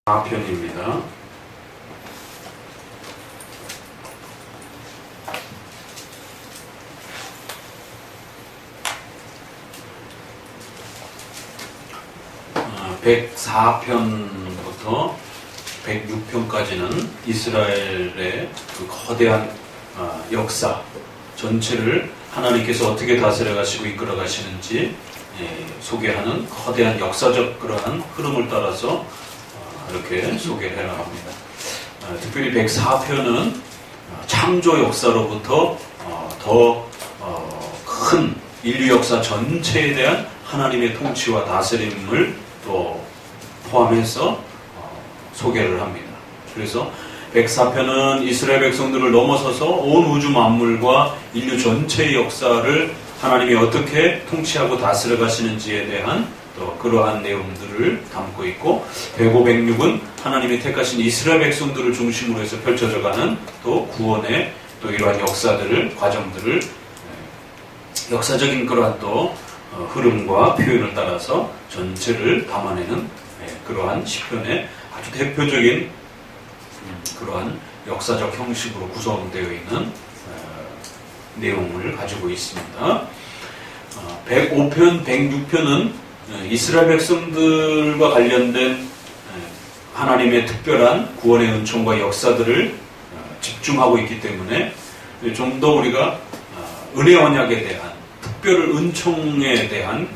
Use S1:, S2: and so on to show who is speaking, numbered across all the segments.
S1: 4편입니다. 아, 104편부터 106편까지는 이스라엘의 그 거대한 역사 전체를 하나님께서 어떻게 다스려 가시고 이끌어 가시는지 소개하는 거대한 역사적 그러한 흐름을 따라서 이렇게 소개를 해나갑니다. 특별히 104편은 창조 역사로부터 더 큰 인류 역사 전체에 대한 하나님의 통치와 다스림을 또 포함해서 소개를 합니다. 그래서 104편은 이스라엘 백성들을 넘어서서 온 우주 만물과 인류 전체의 역사를 하나님이 어떻게 통치하고 다스려 가시는지에 대한 또 그러한 내용들을 담고 있고, 105, 106은 하나님이 택하신 이스라엘 백성들을 중심으로 해서 펼쳐져가는 또 구원의 또 이러한 역사들을, 과정들을 역사적인 그러한 또 흐름과 표현을 따라서 전체를 담아내는 그러한 시편의 아주 대표적인 그러한 역사적 형식으로 구성되어 있는 내용을 가지고 있습니다. 105편, 106편은 이스라엘 백성들과 관련된 하나님의 특별한 구원의 은총과 역사들을 집중하고 있기 때문에 좀 더 우리가 은혜 언약에 대한 특별 은총에 대한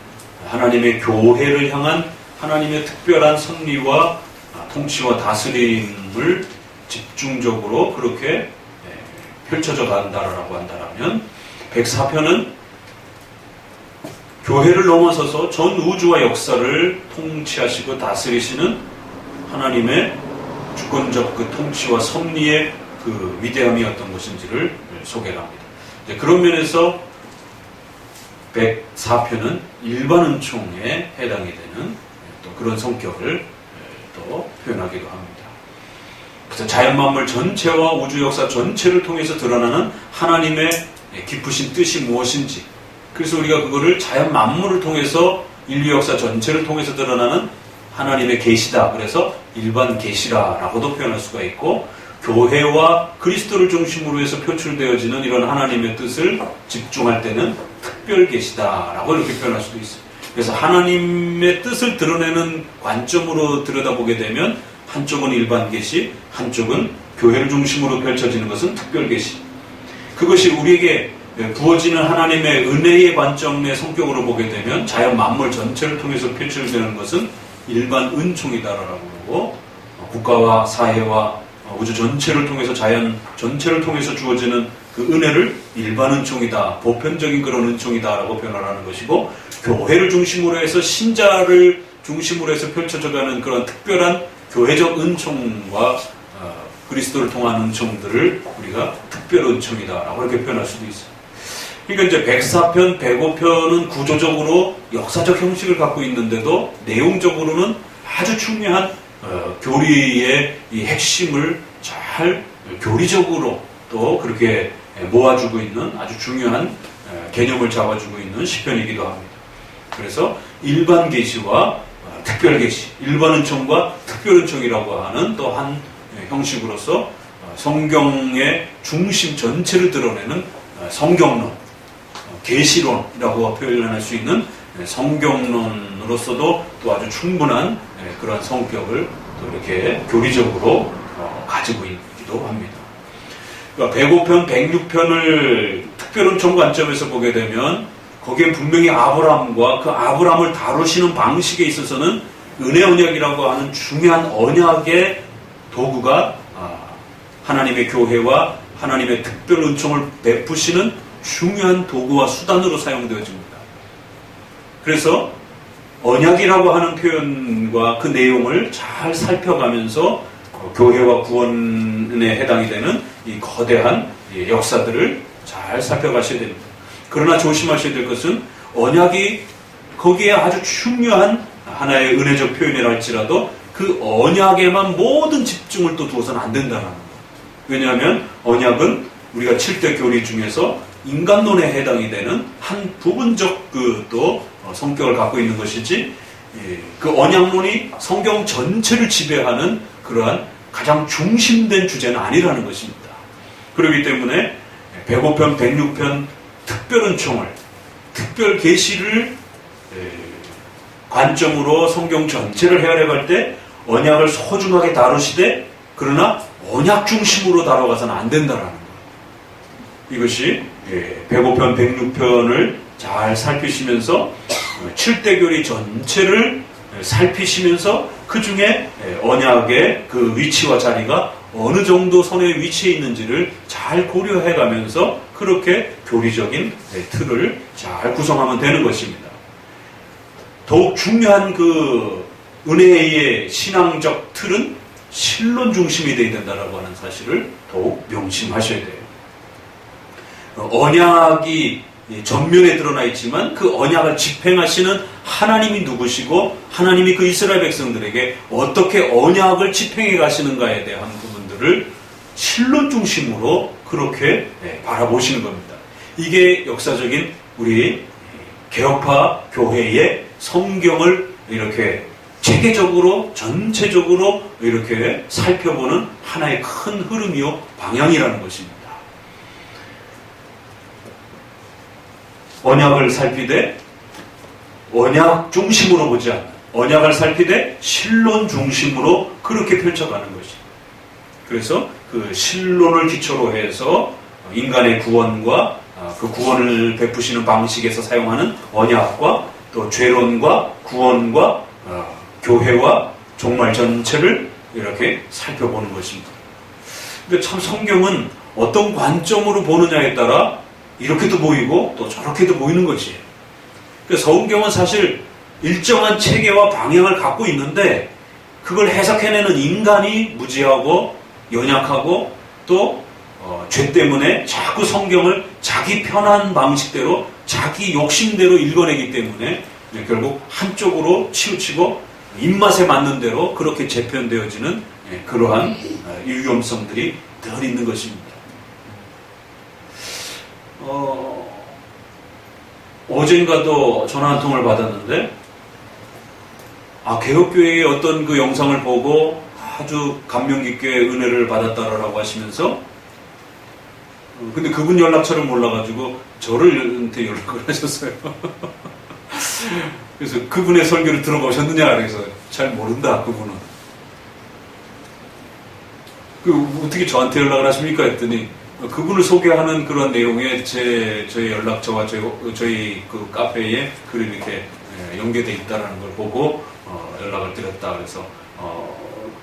S1: 하나님의 교회를 향한 하나님의 특별한 섭리와 통치와 다스림을 집중적으로 그렇게 펼쳐져 간다라고 한다면, 104편은 교회를 넘어서서 전 우주와 역사를 통치하시고 다스리시는 하나님의 주권적 그 통치와 섭리의 그 위대함이 어떤 것인지를 소개를 합니다. 그런 면에서 104편은 일반 은총에 해당이 되는 또 그런 성격을 또 표현하기도 합니다. 그래서 자연 만물 전체와 우주 역사 전체를 통해서 드러나는 하나님의 깊으신 뜻이 무엇인지, 그래서 우리가 그거를 자연 만물을 통해서 인류 역사 전체를 통해서 드러나는 하나님의 계시다, 그래서 일반 계시라라고도 표현할 수가 있고, 교회와 그리스도를 중심으로 해서 표출되어지는 이런 하나님의 뜻을 집중할 때는 특별 계시다라고 이렇게 표현할 수도 있어요. 그래서 하나님의 뜻을 드러내는 관점으로 들여다보게 되면 한쪽은 일반 계시, 한쪽은 교회를 중심으로 펼쳐지는 것은 특별 계시. 그것이 우리에게 부어지는 하나님의 은혜의 관점의 성격으로 보게 되면 자연 만물 전체를 통해서 표출되는 것은 일반 은총이다라고 그러고, 국가와 사회와 우주 전체를 통해서, 자연 전체를 통해서 주어지는 그 은혜를 일반 은총이다, 보편적인 그런 은총이다라고 표현하는 것이고, 교회를 중심으로 해서 신자를 중심으로 해서 펼쳐져가는 그런 특별한 교회적 은총과 그리스도를 통한 은총들을 우리가 특별 은총이다라고 이렇게 표현할 수도 있어요. 그러니까 이제 104편, 105편은 구조적으로 역사적 형식을 갖고 있는데도 내용적으로는 아주 중요한 교리의 이 핵심을 잘 교리적으로 또 그렇게 모아주고 있는 아주 중요한 개념을 잡아주고 있는 시편이기도 합니다. 그래서 일반 계시와 특별 계시, 일반 은총과 특별 은총이라고 하는 또 한 형식으로서 성경의 중심 전체를 드러내는 성경론, 계시론이라고 표현할 수 있는 성경론으로서도 또 아주 충분한 그런 성격을 또 이렇게 교리적으로 가지고 있기도 합니다. 그러니까 105편, 106편을 특별은총 관점에서 보게 되면 거기에 분명히 아브라함과 그 아브라함을 다루시는 방식에 있어서는 은혜 언약이라고 하는 중요한 언약의 도구가 하나님의 교회와 하나님의 특별 은총을 베푸시는 중요한 도구와 수단으로 사용되어집니다. 그래서 언약이라고 하는 표현과 그 내용을 잘 살펴가면서 교회와 구원에 해당이 되는 이 거대한 역사들을 잘 살펴가셔야 됩니다. 그러나 조심하셔야 될 것은 언약이 거기에 아주 중요한 하나의 은혜적 표현이라 할지라도 그 언약에만 모든 집중을 또 두어서는 안 된다는 거예요. 왜냐하면 언약은 우리가 7대 교리 중에서 인간론에 해당이 되는 한 부분적 그 또 성격을 갖고 있는 것이지, 그 언약론이 성경 전체를 지배하는 그러한 가장 중심된 주제는 아니라는 것입니다. 그렇기 때문에 105편, 106편 특별은총을, 특별 계시를 관점으로 성경 전체를 헤아려갈 때 언약을 소중하게 다루시되 그러나 언약 중심으로 다뤄가서는 안 된다라는 거예요. 이것이 105편, 106편을 잘 살피시면서 7대 교리 전체를 살피시면서 그 중에 언약의 그 위치와 자리가 어느 정도 선에 위치해 있는지를 잘 고려해 가면서 그렇게 교리적인 틀을 잘 구성하면 되는 것입니다. 더욱 중요한 그 은혜의 신앙적 틀은 신론 중심이 되어야 된다라고 하는 사실을 더욱 명심하셔야 돼요. 언약이 전면에 드러나 있지만 그 언약을 집행하시는 하나님이 누구시고 하나님이 그 이스라엘 백성들에게 어떻게 언약을 집행해 가시는가에 대한 부분들을 신론 중심으로 그렇게 바라보시는 겁니다. 이게 역사적인 우리 개혁파 교회의 성경을 이렇게 체계적으로 전체적으로 이렇게 살펴보는 하나의 큰 흐름이요 방향이라는 것입니다. 언약을 살피되 언약 중심으로 보지 않는, 언약을 살피되 신론 중심으로 그렇게 펼쳐가는 것입니다. 그래서 그 신론을 기초로 해서 인간의 구원과 그 구원을 베푸시는 방식에서 사용하는 언약과 또 죄론과 구원과 교회와 종말 전체를 이렇게 살펴보는 것입니다. 근데 참 성경은 어떤 관점으로 보느냐에 따라 이렇게도 보이고 또 저렇게도 보이는 것이에요. 그래서 성경은 사실 일정한 체계와 방향을 갖고 있는데 그걸 해석해내는 인간이 무지하고 연약하고 또 죄 때문에 자꾸 성경을 자기 편한 방식대로 자기 욕심대로 읽어내기 때문에 결국 한쪽으로 치우치고 입맛에 맞는 대로 그렇게 재편되어지는 그러한 위험성들이 늘 있는 것입니다. 어젠가도 전화 한 통을 받았는데 개혁교회의 어떤 그 영상을 보고 아주 감명 깊게 은혜를 받았다라고 하시면서 근데 그분 연락처를 몰라가지고 저한테 연락을 하셨어요. 그래서 그분의 설교를 들어보셨느냐 그래서 잘 모른다 그분은. 어떻게 저한테 연락을 하십니까 했더니 그분을 소개하는 그런 내용에 저희 연락처와 저희 그 카페에 글이 이렇게 연계되어 있다는 걸 보고 연락을 드렸다. 그래서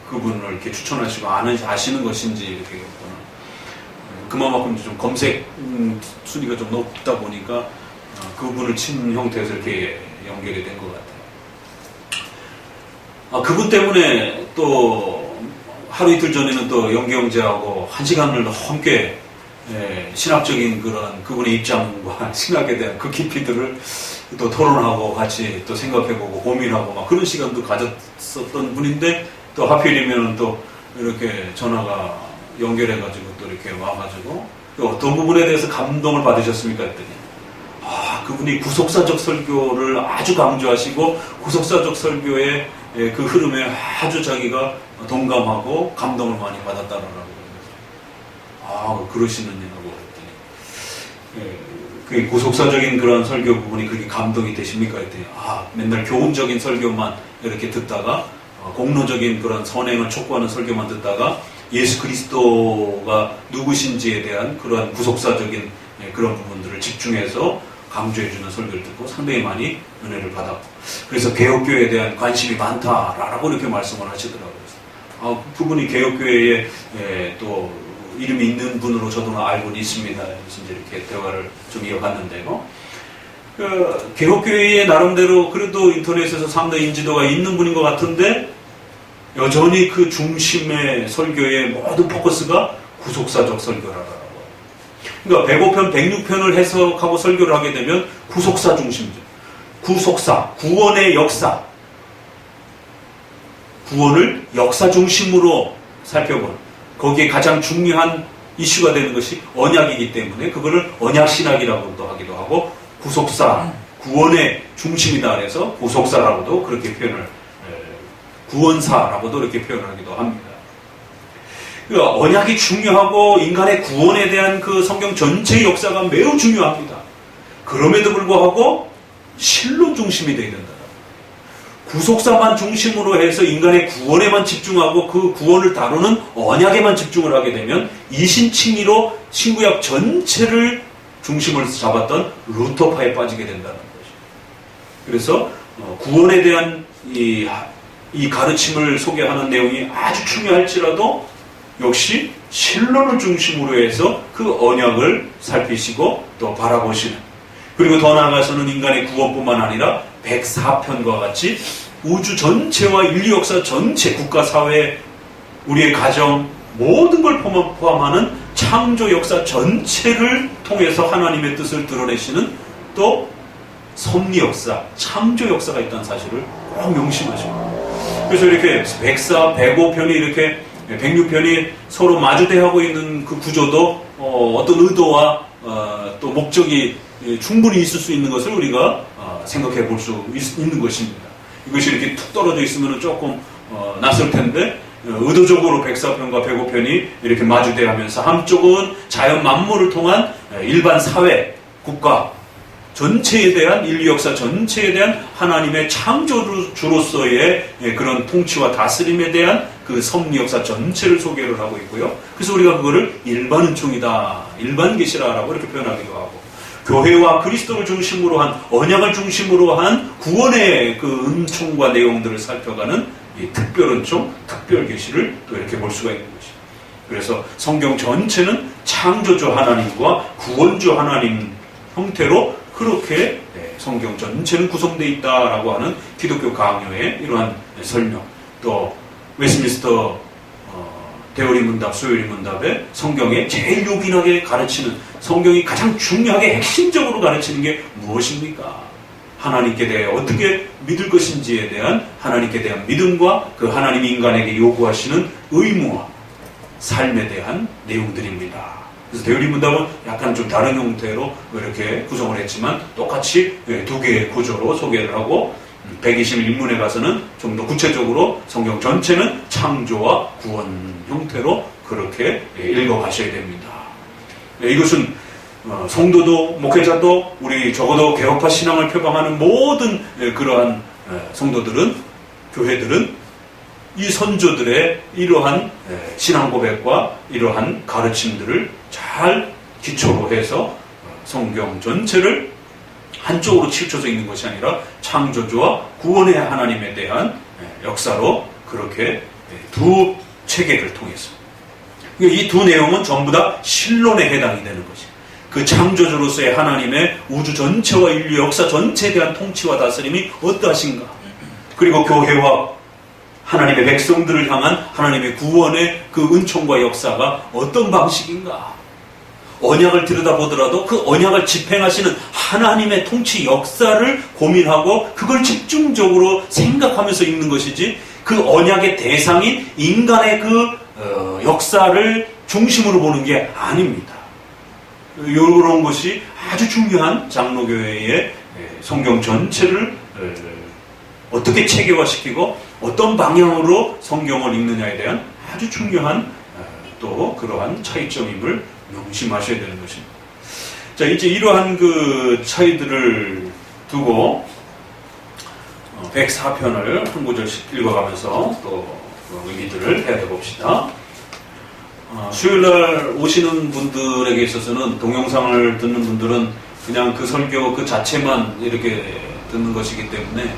S1: 그분을 이렇게 추천하시고 아시는 것인지 이렇게 그만큼 좀 검색 순위가 좀 높다 보니까 그분을 친 형태에서 이렇게 연결이 된 것 같아요. 그분 때문에 또 하루 이틀 전에는 또 영경제하고 1시간을 넘게 신학적인 그런 그분의 입장과 신학에 대한 그 깊이들을 또 토론하고 같이 또 생각해보고 고민하고 막 그런 시간도 가졌었던 분인데 또 하필이면 또 이렇게 전화가 연결해가지고 또 이렇게 와가지고 어떤 부분에 대해서 감동을 받으셨습니까 했더니 그분이 구속사적 설교를 아주 강조하시고 구속사적 설교의 그 흐름에 아주 자기가 동감하고 감동을 많이 받았다라고 그러시느냐고 했더니 그 구속사적인 그런 설교 부분이 그렇게 감동이 되십니까 했더니 맨날 교훈적인 설교만 이렇게 듣다가 공로적인 그런 선행을 촉구하는 설교만 듣다가 예수 그리스도가 누구신지에 대한 그러한 구속사적인 그런 부분들을 집중해서 강조해주는 설교를 듣고 상당히 많이 은혜를 받았고 그래서 개혁교회에 대한 관심이 많다라고 이렇게 말씀을 하시더라고요. 그분이 개혁교회에 또 이름이 있는 분으로 저도 알고는 있습니다. 그래서 이제 이렇게 대화를 좀 이어갔는데요. 개혁교회의 나름대로 그래도 인터넷에서 상당히 인지도가 있는 분인 것 같은데 여전히 그 중심의 설교의 모든 포커스가 구속사적 설교라고. 그러니까 105편, 106편을 해석하고 설교를 하게 되면 구속사 중심적. 구속사, 구원의 역사. 구원을 역사 중심으로 살펴보는. 거기에 가장 중요한 이슈가 되는 것이 언약이기 때문에 그거를 언약신학이라고도 하기도 하고 구속사, 구원의 중심이다 그래서 구속사라고도 그렇게 표현을, 구원사라고도 이렇게 표현하기도 합니다. 그러니까 언약이 중요하고 인간의 구원에 대한 그 성경 전체의 역사가 매우 중요합니다. 그럼에도 불구하고 신론 중심이 되어야 된다. 구속사만 중심으로 해서 인간의 구원에만 집중하고 그 구원을 다루는 언약에만 집중을 하게 되면 이신칭의로 신구약 전체를 중심으로 잡았던 루터파에 빠지게 된다는 거죠. 그래서 구원에 대한 이 가르침을 소개하는 내용이 아주 중요할지라도 역시 신론을 중심으로 해서 그 언약을 살피시고 또 바라보시는, 그리고 더 나아가서는 인간의 구원뿐만 아니라 104편과 같이 우주 전체와 인류 역사 전체, 국가, 사회, 우리의 가정 모든 걸 포함하는 창조 역사 전체를 통해서 하나님의 뜻을 드러내시는 또 섭리 역사, 창조 역사가 있다는 사실을 꼭 명심하십니다. 그래서 이렇게 104, 105편이 이렇게 106편이 서로 마주대하고 있는 그 구조도 어떤 의도와 또 목적이 충분히 있을 수 있는 것을 우리가 생각해 볼 수 있는 것입니다. 이것이 이렇게 툭 떨어져 있으면 조금 낯설 텐데 의도적으로 104편과 105편이 이렇게 마주대하면서 한쪽은 자연 만물을 통한 일반 사회, 국가 전체에 대한, 인류 역사 전체에 대한 하나님의 창조주로서의 그런 통치와 다스림에 대한 그 섭리 역사 전체를 소개를 하고 있고요. 그래서 우리가 그거를 일반 은총이다, 일반 계시라라고 이렇게 표현하기도 하고, 교회와 그리스도를 중심으로 한, 언약을 중심으로 한 구원의 그 은총과 내용들을 살펴가는 이 특별 은총, 특별 계시를 또 이렇게 볼 수가 있는 것이죠. 그래서 성경 전체는 창조주 하나님과 구원주 하나님 형태로 그렇게 성경 전체는 구성되어 있다라고 하는 기독교 강요의 이러한 설명, 또 웨스민스터 대오리 문답, 소요리 문답에 성경에 제일 요긴하게 가르치는, 성경이 가장 중요하게 핵심적으로 가르치는 게 무엇입니까? 하나님께 대해 어떻게 믿을 것인지에 대한 하나님께 대한 믿음과 그 하나님이 인간에게 요구하시는 의무와 삶에 대한 내용들입니다. 그래서 대오리 문답은 약간 좀 다른 형태로 이렇게 구성을 했지만 똑같이 두 개의 구조로 소개를 하고, 121문에 가서는 좀 더 구체적으로 성경 전체는 창조와 구원 형태로 그렇게 읽어가셔야 됩니다. 이것은 성도도 목회자도 우리 적어도 개혁파 신앙을 표방하는 모든 그러한 성도들은, 교회들은 이 선조들의 이러한 신앙 고백과 이러한 가르침들을 잘 기초로 해서 성경 전체를 한쪽으로 치우쳐져 있는 것이 아니라 창조주와 구원의 하나님에 대한 역사로 그렇게 두 체계를 통해서, 이 두 내용은 전부 다 신론에 해당이 되는 것이, 그 창조주로서의 하나님의 우주 전체와 인류 역사 전체에 대한 통치와 다스림이 어떠하신가, 그리고 교회와 하나님의 백성들을 향한 하나님의 구원의 그 은총과 역사가 어떤 방식인가, 언약을 들여다보더라도 그 언약을 집행하시는 하나님의 통치 역사를 고민하고 그걸 집중적으로 생각하면서 읽는 것이지, 그 언약의 대상인 인간의 그 역사를 중심으로 보는 게 아닙니다. 이런 것이 아주 중요한 장로교회의 성경 전체를 어떻게 체계화시키고 어떤 방향으로 성경을 읽느냐에 대한 아주 중요한 또 그러한 차이점임을 명심하셔야 되는 것입니다. 자, 이제 이러한 그 차이들을 두고 104편을 한 구절씩 읽어가면서 또 의미들을 해야 봅시다. 수요일날 오시는 분들에게 있어서는 동영상을 듣는 분들은 그냥 그 설교 그 자체만 이렇게 듣는 것이기 때문에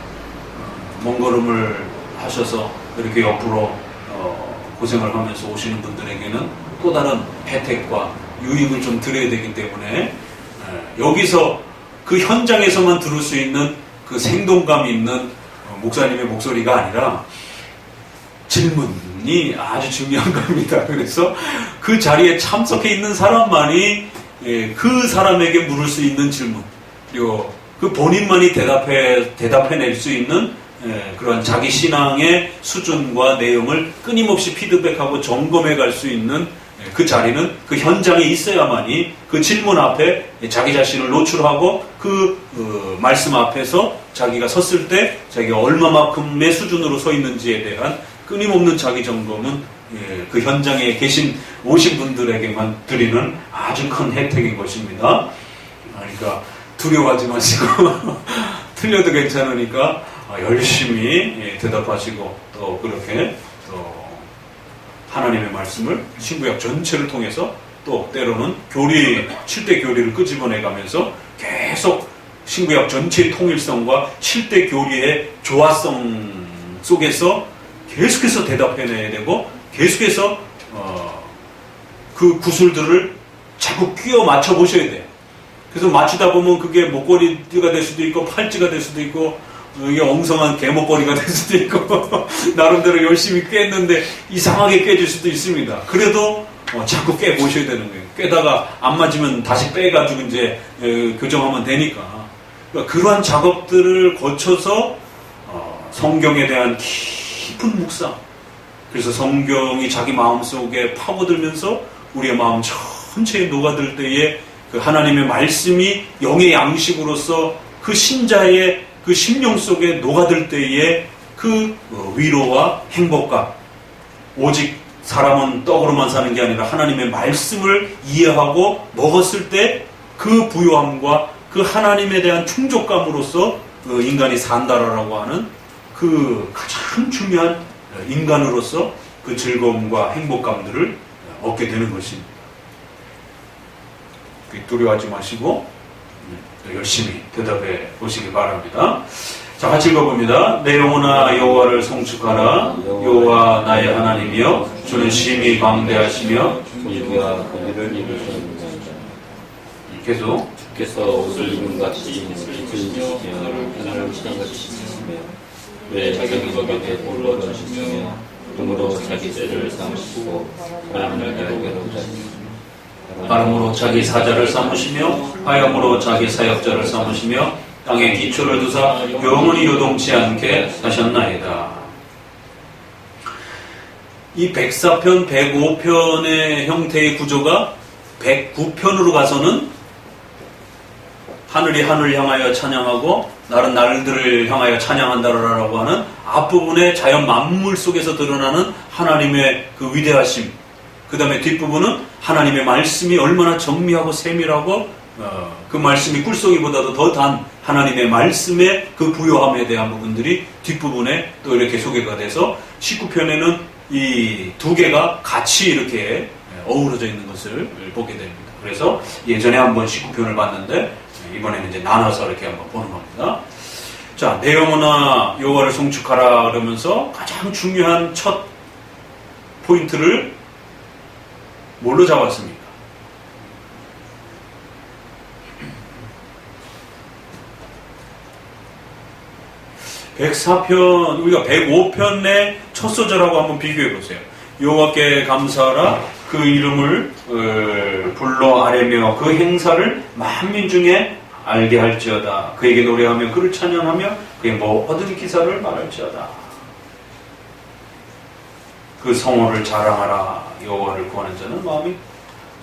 S1: 먼 걸음을 하셔서 이렇게 옆으로 고생을 하면서 오시는 분들에게는 또 다른 혜택과 유익을 좀 드려야 되기 때문에 여기서 그 현장에서만 들을 수 있는 그 생동감 있는 목사님의 목소리가 아니라 질문이 아주 중요한 겁니다. 그래서 그 자리에 참석해 있는 사람만이 그 사람에게 물을 수 있는 질문, 그리고 그 본인만이 대답해낼 수 있는 그런 자기 신앙의 수준과 내용을 끊임없이 피드백하고 점검해 갈 수 있는 그 자리는 그 현장에 있어야만이 그 질문 앞에 자기 자신을 노출하고 말씀 앞에서 자기가 섰을 때 자기가 얼마만큼의 수준으로 서 있는지에 대한 끊임없는 자기 점검은 그 현장에 오신 분들에게만 드리는 아주 큰 혜택인 것입니다. 그러니까 두려워하지 마시고 틀려도 괜찮으니까 열심히 대답하시고 또 그렇게 또 하나님의 말씀을 신구약 전체를 통해서 또 때로는 7대 교리를 끄집어내가면서 계속 신구약 전체의 통일성과 7대 교리의 조화성 속에서 계속해서 대답해내야 되고 계속해서 그 구슬들을 자꾸 끼워 맞춰 보셔야 돼요. 그래서 맞추다 보면 그게 목걸이가 될 수도 있고 팔찌가 될 수도 있고 이게 엉성한 개목걸이가 될 수도 있고 나름대로 열심히 꿰는데 이상하게 꿰질 수도 있습니다. 그래도 자꾸 깨보셔야 되는 거예요. 깨다가 안 맞으면 다시 빼가지고 이제 교정하면 되니까. 그러니까 그러한 작업들을 거쳐서 성경에 대한 깊은 묵상. 그래서 성경이 자기 마음속에 파고들면서 우리의 마음 전체에 녹아들 때에 그 하나님의 말씀이 영의 양식으로서 그 신자의 그 심령 속에 녹아들 때에 그 위로와 행복감, 오직 사람은 떡으로만 사는 게 아니라 하나님의 말씀을 이해하고 먹었을 때 그 부요함과 그 하나님에 대한 충족감으로서 인간이 산다라고 하는 그 가장 중요한 인간으로서 그 즐거움과 행복감들을 얻게 되는 것입니다. 두려워하지 마시고 열심히 대답해 보시기 바랍니다. 자, 같이 읽어봅니다. 내 영혼아 여호와를 송축하라. 여호와 나의 하나님이여 주는 심히 광대하시며
S2: 공의와 공의를 이루셨느니라.
S1: 계속
S2: 주께서 옷을 입은 같이 빛을 주시며 하늘을 시간같이 씻으시며 왜 자기 적에게 홀로 던지시며 금으로 자기 죄를 삼으시고 바람을
S1: 바람으로 자기 사자를 삼으시며 화염으로 자기 사역자를 삼으시며 땅에 기초를 두사 영원히 요동치 않게 하셨나이다. 이 104편, 105편의 형태의 구조가 109편으로 가서는 하늘이 하늘을 향하여 찬양하고 날은 날들을 향하여 찬양한다라고 하는 앞부분의 자연 만물 속에서 드러나는 하나님의 그 위대하심, 그 다음에 뒷부분은 하나님의 말씀이 얼마나 정밀하고 세밀하고 그 말씀이 꿀송이보다도 더 단 하나님의 말씀의 그 부요함에 대한 부분들이 뒷부분에 또 이렇게 소개가 돼서 19편에는 이 두 개가 같이 이렇게 어우러져 있는 것을 보게 됩니다. 그래서 예전에 한번 19편을 봤는데 이번에는 이제 나눠서 이렇게 한번 보는 겁니다. 자, 내 영혼아 여호와를 송축하라 그러면서 가장 중요한 첫 포인트를 뭘로 잡았습니까? (104편) 우리가 105편의 첫 소절하고 한번 비교해 보세요. 여호와께 감사하라. 그 이름을 불러 아뢰며 그 행사를 만민 중에 알게 할지어다. 그에게 노래하며 그를 찬양하며 그의 모든 기사를 말할지어다. 그 성호를 자랑하라. 여호와를 구하는 자는 마음이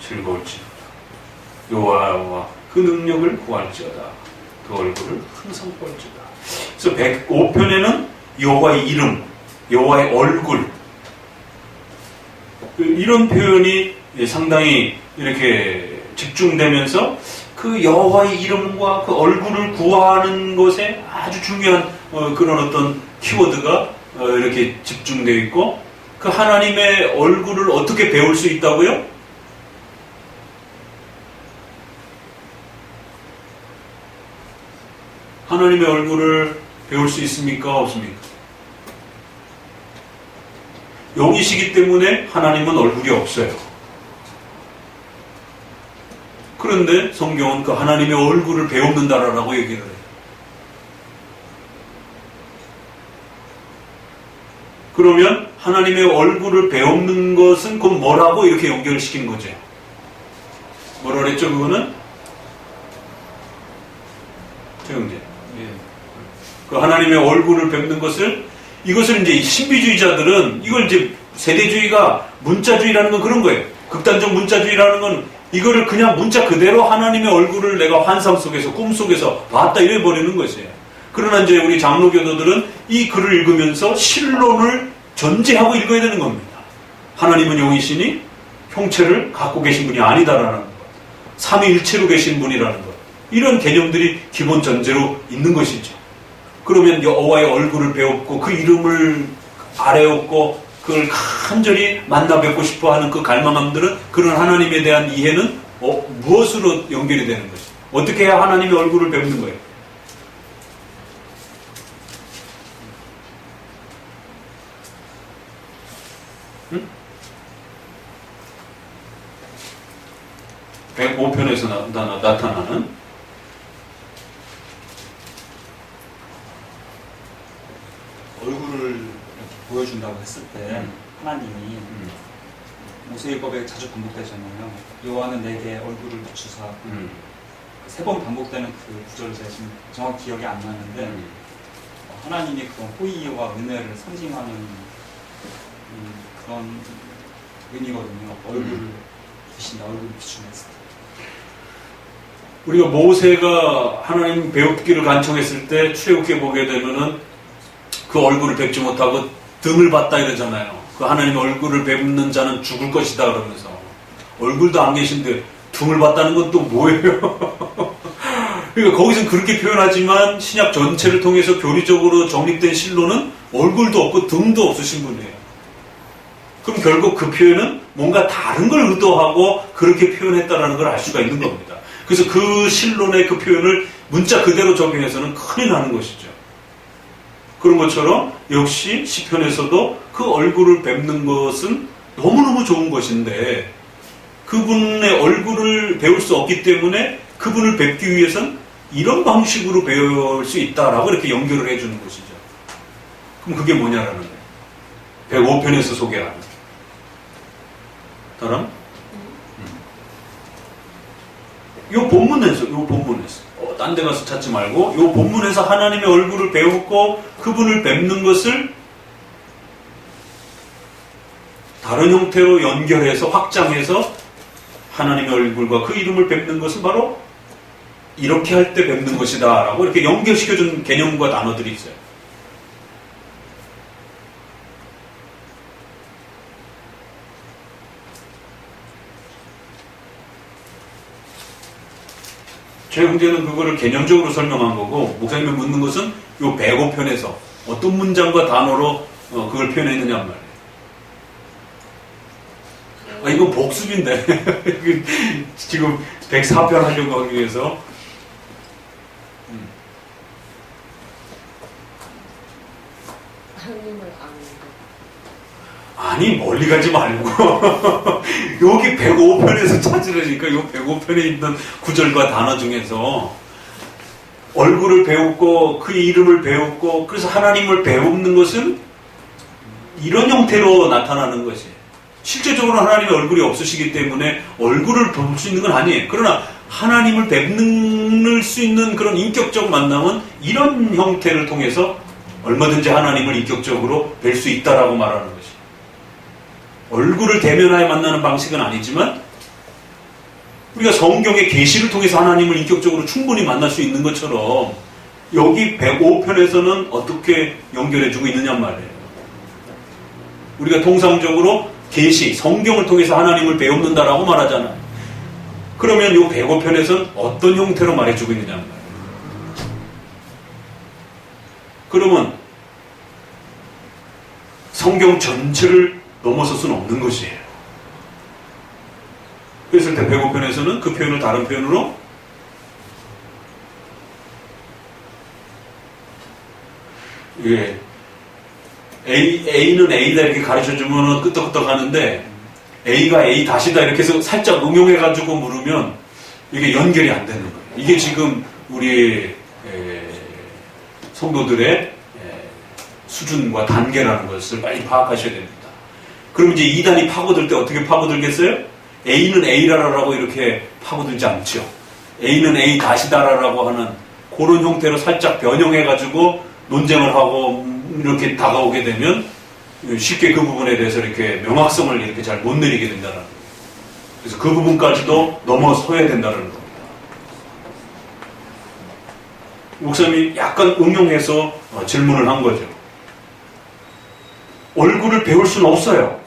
S1: 즐거울지어다. 여호와와 그 능력을 구할지어다. 그 얼굴을 항상 보할지어다. 그래서 105편에는 여호와의 이름, 여호와의 얼굴, 이런 표현이 상당히 이렇게 집중되면서 그 여호와의 이름과 그 얼굴을 구하는 것에 아주 중요한 그런 어떤 키워드가 이렇게 집중되어 있고, 그 하나님의 얼굴을 어떻게 배울 수 있다고요? 하나님의 얼굴을 배울 수 있습니까? 없습니까? 영이시기 때문에 하나님은 얼굴이 없어요. 그런데 성경은 그 하나님의 얼굴을 배웁는다라고 얘기를 해요. 그러면 하나님의 얼굴을 배우는 것은 곧 뭐라고 이렇게 연결시킨 거죠. 뭐라 그랬죠, 그거는? 최영재. 그 하나님의 얼굴을 뵙는 것을, 이것을 이제 신비주의자들은 이걸 이제 세대주의가 문자주의라는 건 그런 거예요. 극단적 문자주의라는 건 이거를 그냥 문자 그대로 하나님의 얼굴을 내가 환상 속에서 꿈 속에서 봤다 이래 버리는 것이에요. 그러나 이제 우리 장로교도들은 이 글을 읽으면서 신론을 전제하고 읽어야 되는 겁니다. 하나님은 영이시니 형체를 갖고 계신 분이 아니다라는 것, 삼위일체로 계신 분이라는 것, 이런 개념들이 기본 전제로 있는 것이죠. 그러면 여호와의 얼굴을 배웠고 그 이름을 아뢰었고 그걸 간절히 만나 뵙고 싶어하는 그 갈망함들은, 그런 하나님에 대한 이해는 무엇으로 연결이 되는 것이죠? 어떻게 해야 하나님의 얼굴을 뵙는 거예요? 응? 105편에서 나타나는
S3: 얼굴을 이렇게 보여준다고 했을 때 하나님이 모세율법에 자주 반복되잖아요. 여호와는 내게 얼굴을 비추사. 3번 반복되는 그 구절을 제가 지금 정확히 기억이 안 나는데 하나님이 그런 호의와 은혜를 상징하는 그런 의미거든요. 얼굴을 비신다, 얼굴을 비추는 했을 때.
S1: 우리가 모세가 하나님 배우기를 간청했을 때 출애굽기에 보게 되면은 그 얼굴을 뵙지 못하고 등을 봤다 이러잖아요. 그 하나님 얼굴을 뵙는 자는 죽을 것이다 그러면서, 얼굴도 안 계신데 등을 봤다는 건 또 뭐예요? 그러니까 거기서는 그렇게 표현하지만 신약 전체를 통해서 교리적으로 정립된 신론은 얼굴도 없고 등도 없으신 분이에요. 그럼 결국 그 표현은 뭔가 다른 걸 의도하고 그렇게 표현했다는 걸 알 수가 있는 겁니다. 그래서 그 신론의 그 표현을 문자 그대로 적용해서는 큰일 나는 것이죠. 그런 것처럼 역시 시편에서도 그 얼굴을 뵙는 것은 너무너무 좋은 것인데, 그분의 얼굴을 배울 수 없기 때문에 그분을 뵙기 위해서는 이런 방식으로 배울 수 있다라고 이렇게 연결을 해주는 것이죠. 그럼 그게 뭐냐라는 거예요. 105편에서 소개하는. 다음? 요 본문에서, 딴 데 가서 찾지 말고, 요 본문에서 하나님의 얼굴을 배우고 그분을 뵙는 것을 다른 형태로 연결해서 확장해서 하나님의 얼굴과 그 이름을 뵙는 것은 바로 이렇게 할 때 뵙는 것이다 라고 이렇게 연결시켜준 개념과 단어들이 있어요. 제 형제는 그거를 개념적으로 설명한 거고, 목사님이 묻는 것은 요 105편에서 어떤 문장과 단어로 그걸 표현했느냐 말이에요. 아, 이건 복습인데. 지금 104편 하려고 하기 위해서.
S4: 하나님을 아는
S1: 아니, 멀리 가지 말고. 여기 105편에서 찾으려니까 요 105편에 있는 구절과 단어 중에서 얼굴을 배웠고 그 이름을 배웠고, 그래서 하나님을 배우는 것은 이런 형태로 나타나는 것이에요. 실제적으로 하나님의 얼굴이 없으시기 때문에 얼굴을 볼 수 있는 건 아니에요. 그러나 하나님을 뵙는 수 있는 그런 인격적 만남은 이런 형태를 통해서 얼마든지 하나님을 인격적으로 뵐 수 있다라고 말하는 것이에요. 얼굴을 대면하여 만나는 방식은 아니지만 우리가 성경의 계시를 통해서 하나님을 인격적으로 충분히 만날 수 있는 것처럼 여기 105편에서는 어떻게 연결해주고 있느냐 말이에요. 우리가 통상적으로 계시, 성경을 통해서 하나님을 배운다라고 말하잖아요. 그러면 이 105편에서는 어떤 형태로 말해주고 있느냐 말이에요. 그러면 성경 전체를 넘어설 수는 없는 것이에요. 그랬을 때 105편에서는 그 표현을 다른 표현으로 예, A는 A다 이렇게 가르쳐주면 끄떡끄떡 하는데 A가 A 다시다 이렇게 해서 살짝 응용해가지고 물으면 이게 연결이 안 되는 거예요. 이게 지금 우리 성도들의 수준과 단계라는 것을 빨리 파악하셔야 됩니다. 그럼 이제 2단이 파고들 때 어떻게 파고들겠어요? A는 A라라고 이렇게 파고들지 않죠. A는 A 다시다라라고 하는 그런 형태로 살짝 변형해가지고 논쟁을 하고 이렇게 다가오게 되면 쉽게 그 부분에 대해서 이렇게 명확성을 이렇게 잘 못 내리게 된다는 거예요. 그래서 그 부분까지도 넘어서야 된다는 겁니다. 목사님이 약간 응용해서 질문을 한 거죠. 얼굴을 배울 수는 없어요.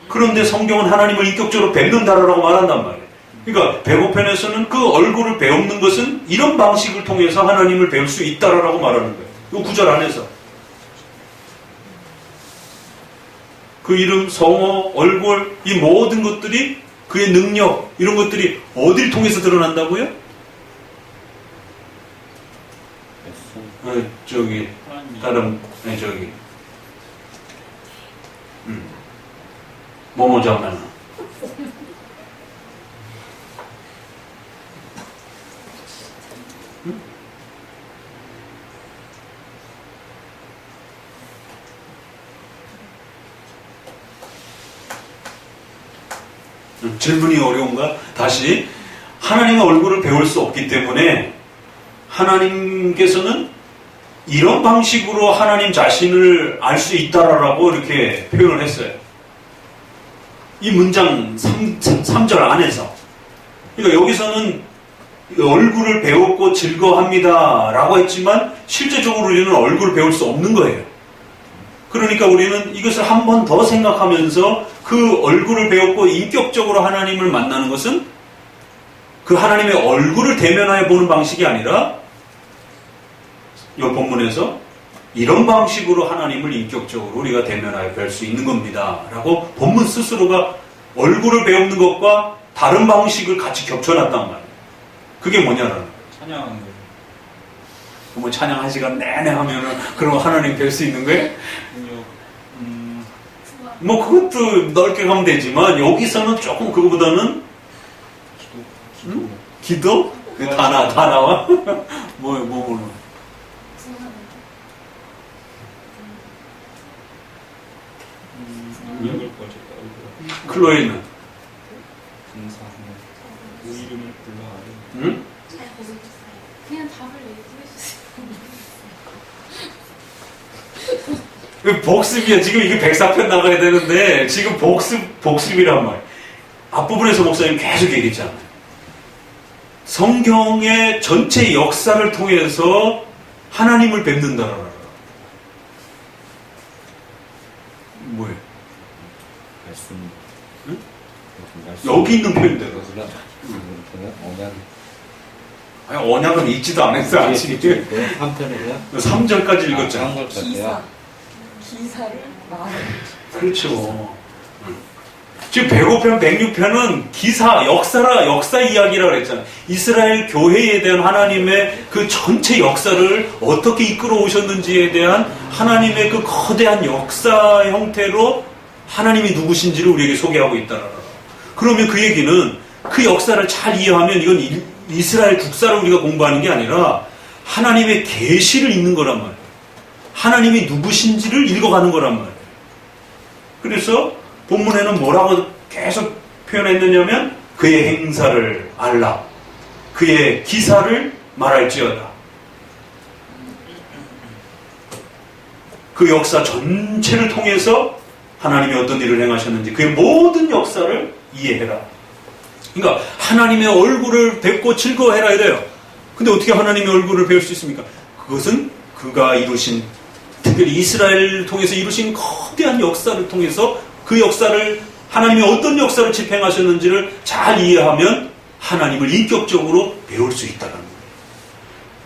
S1: 그런데 성경은 하나님을 인격적으로 뵙는다라고 말한단 말이에요. 그러니까 배고편에서는 그 얼굴을 배우는 것은 이런 방식을 통해서 하나님을 배울 수 있다라고 말하는 거예요. 이 구절 안에서. 그 이름, 성어, 얼굴, 이 모든 것들이 그의 능력, 이런 것들이 어디를 통해서 드러난다고요? 저기, 다른, 저기, 뭐뭐 장난. 질문이 어려운가? 다시 하나님의 얼굴을 배울 수 없기 때문에 하나님께서는 이런 방식으로 하나님 자신을 알 수 있다라고 이렇게 표현을 했어요. 이 문장 3절 안에서. 그러니까 여기서는 얼굴을 배웠고 즐거워합니다 라고 했지만 실제적으로 우리는 얼굴을 배울 수 없는 거예요. 그러니까 우리는 이것을 한 번 더 생각하면서 그 얼굴을 배웠고 인격적으로 하나님을 만나는 것은 그 하나님의 얼굴을 대면하여 보는 방식이 아니라 이 본문에서 이런 방식으로 하나님을 인격적으로 우리가 대면하여 뵐 수 있는 겁니다 라고 본문 스스로가 얼굴을 배우는 것과 다른 방식을 같이 겹쳐놨단 말이에요. 그게 뭐냐라는 거예요.
S3: 찬양하는 거예요.
S1: 뭐 찬양 한 시간 내내 하면은 그럼 하나님 뵐 수 있는 거예요? 뭐 그것도 넓게 가면 되지만 여기서는 조금 그거보다는 기도? 다 나와? 뭐. 클로이는?
S3: 그 이름을 불러하래.
S1: 응?
S4: 그냥 답을 얘기해 주세요.
S1: 복습이야. 지금 이게 104편 나가야 되는데 지금 복습이란 말. 앞부분에서 목사님 계속 얘기했잖아요. 성경의 전체 역사를 통해서 하나님을 뵙는다라. 뭐예요?
S2: 말씀.
S1: 응? 여기 있는 표현대로. 아니, 언약은 읽지도 않았어, 아직.
S2: 한편에요?
S1: 3절까지 읽었잖아.
S4: 기사를 말해.
S1: 그렇죠. 지금 105편, 106편은 역사 이야기라고 그랬잖아요. 이스라엘 교회에 대한 하나님의 그 전체 역사를 어떻게 이끌어 오셨는지에 대한 하나님의 그 거대한 역사 형태로 하나님이 누구신지를 우리에게 소개하고 있다. 그러면 그 얘기는 그 역사를 잘 이해하면 이건 이스라엘 국사를 우리가 공부하는 게 아니라 하나님의 계시를 읽는 거란 말이에요. 하나님이 누구신지를 읽어가는 거란 말이에요. 그래서 본문에는 뭐라고 계속 표현했느냐면 그의 행사를 알라. 그의 기사를 말할지어다. 그 역사 전체를 통해서 하나님이 어떤 일을 행하셨는지 그의 모든 역사를 이해해라. 그러니까 하나님의 얼굴을 뵙고 즐거워해라 이래요. 근데 어떻게 하나님의 얼굴을 배울 수 있습니까? 그것은 그가 이루신, 특별히 이스라엘을 통해서 이루신 거대한 역사를 통해서 그 역사를, 하나님이 어떤 역사를 집행하셨는지를 잘 이해하면 하나님을 인격적으로 배울 수 있다는 거예요.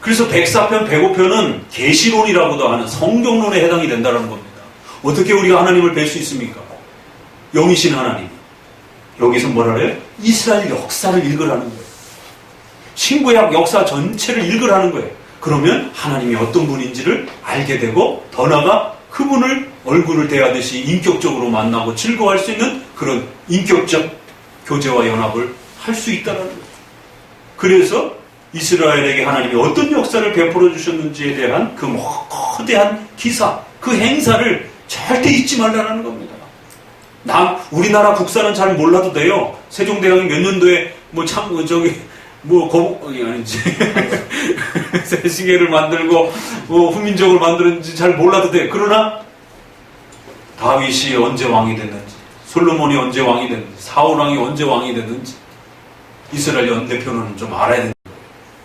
S1: 그래서 104편, 105편은 계시론이라고도 하는 성경론에 해당이 된다는 겁니다. 어떻게 우리가 하나님을 뵐 수 있습니까? 영이신 하나님. 여기서 뭐라 그래요? 이스라엘 역사를 읽으라는 거예요. 신구약 역사 전체를 읽으라는 거예요. 그러면 하나님이 어떤 분인지를 알게 되고 더 나아가 그분을 얼굴을 대하듯이 인격적으로 만나고 즐거워할 수 있는 그런 인격적 교제와 연합을 할 수 있다는 거예요. 그래서 이스라엘에게 하나님이 어떤 역사를 베풀어 주셨는지에 대한 그 거대한 기사, 그 행사를 절대 잊지 말라는 겁니다. 우리나라 국사는 잘 몰라도 돼요. 세종대왕이 몇 년도에 세시계를 만들고 훈민정을 만들었는지 잘 몰라도 돼. 그러나 다윗이 언제 왕이 됐는지, 솔로몬이 언제 왕이 됐는지, 사울 왕이 언제 왕이 됐는지 이스라엘 연대표는 좀 알아야 된다.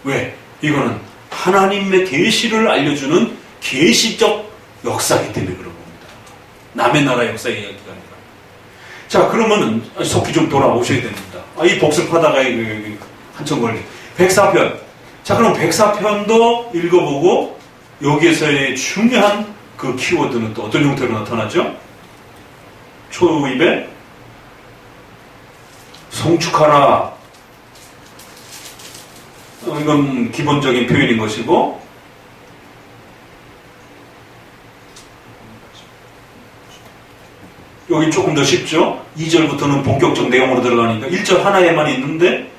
S1: 왜? 이거는 하나님의 계시를 알려주는 계시적 역사이기 때문에 그런 겁니다. 남의 나라 역사 이야기가 아니라. 자, 그러면은 속히 좀 돌아오셔야 됩니다. 이 복습하다가 한참 걸리. 백사편. 자, 그럼 백사편도 읽어보고 여기에서의 중요한 그 키워드는 또 어떤 형태로 나타나죠? 초입에 송축하라. 이건 기본적인 표현인 것이고, 여기 조금 더 쉽죠? 2절부터는 본격적 내용으로 들어가니까 1절 하나에만 있는데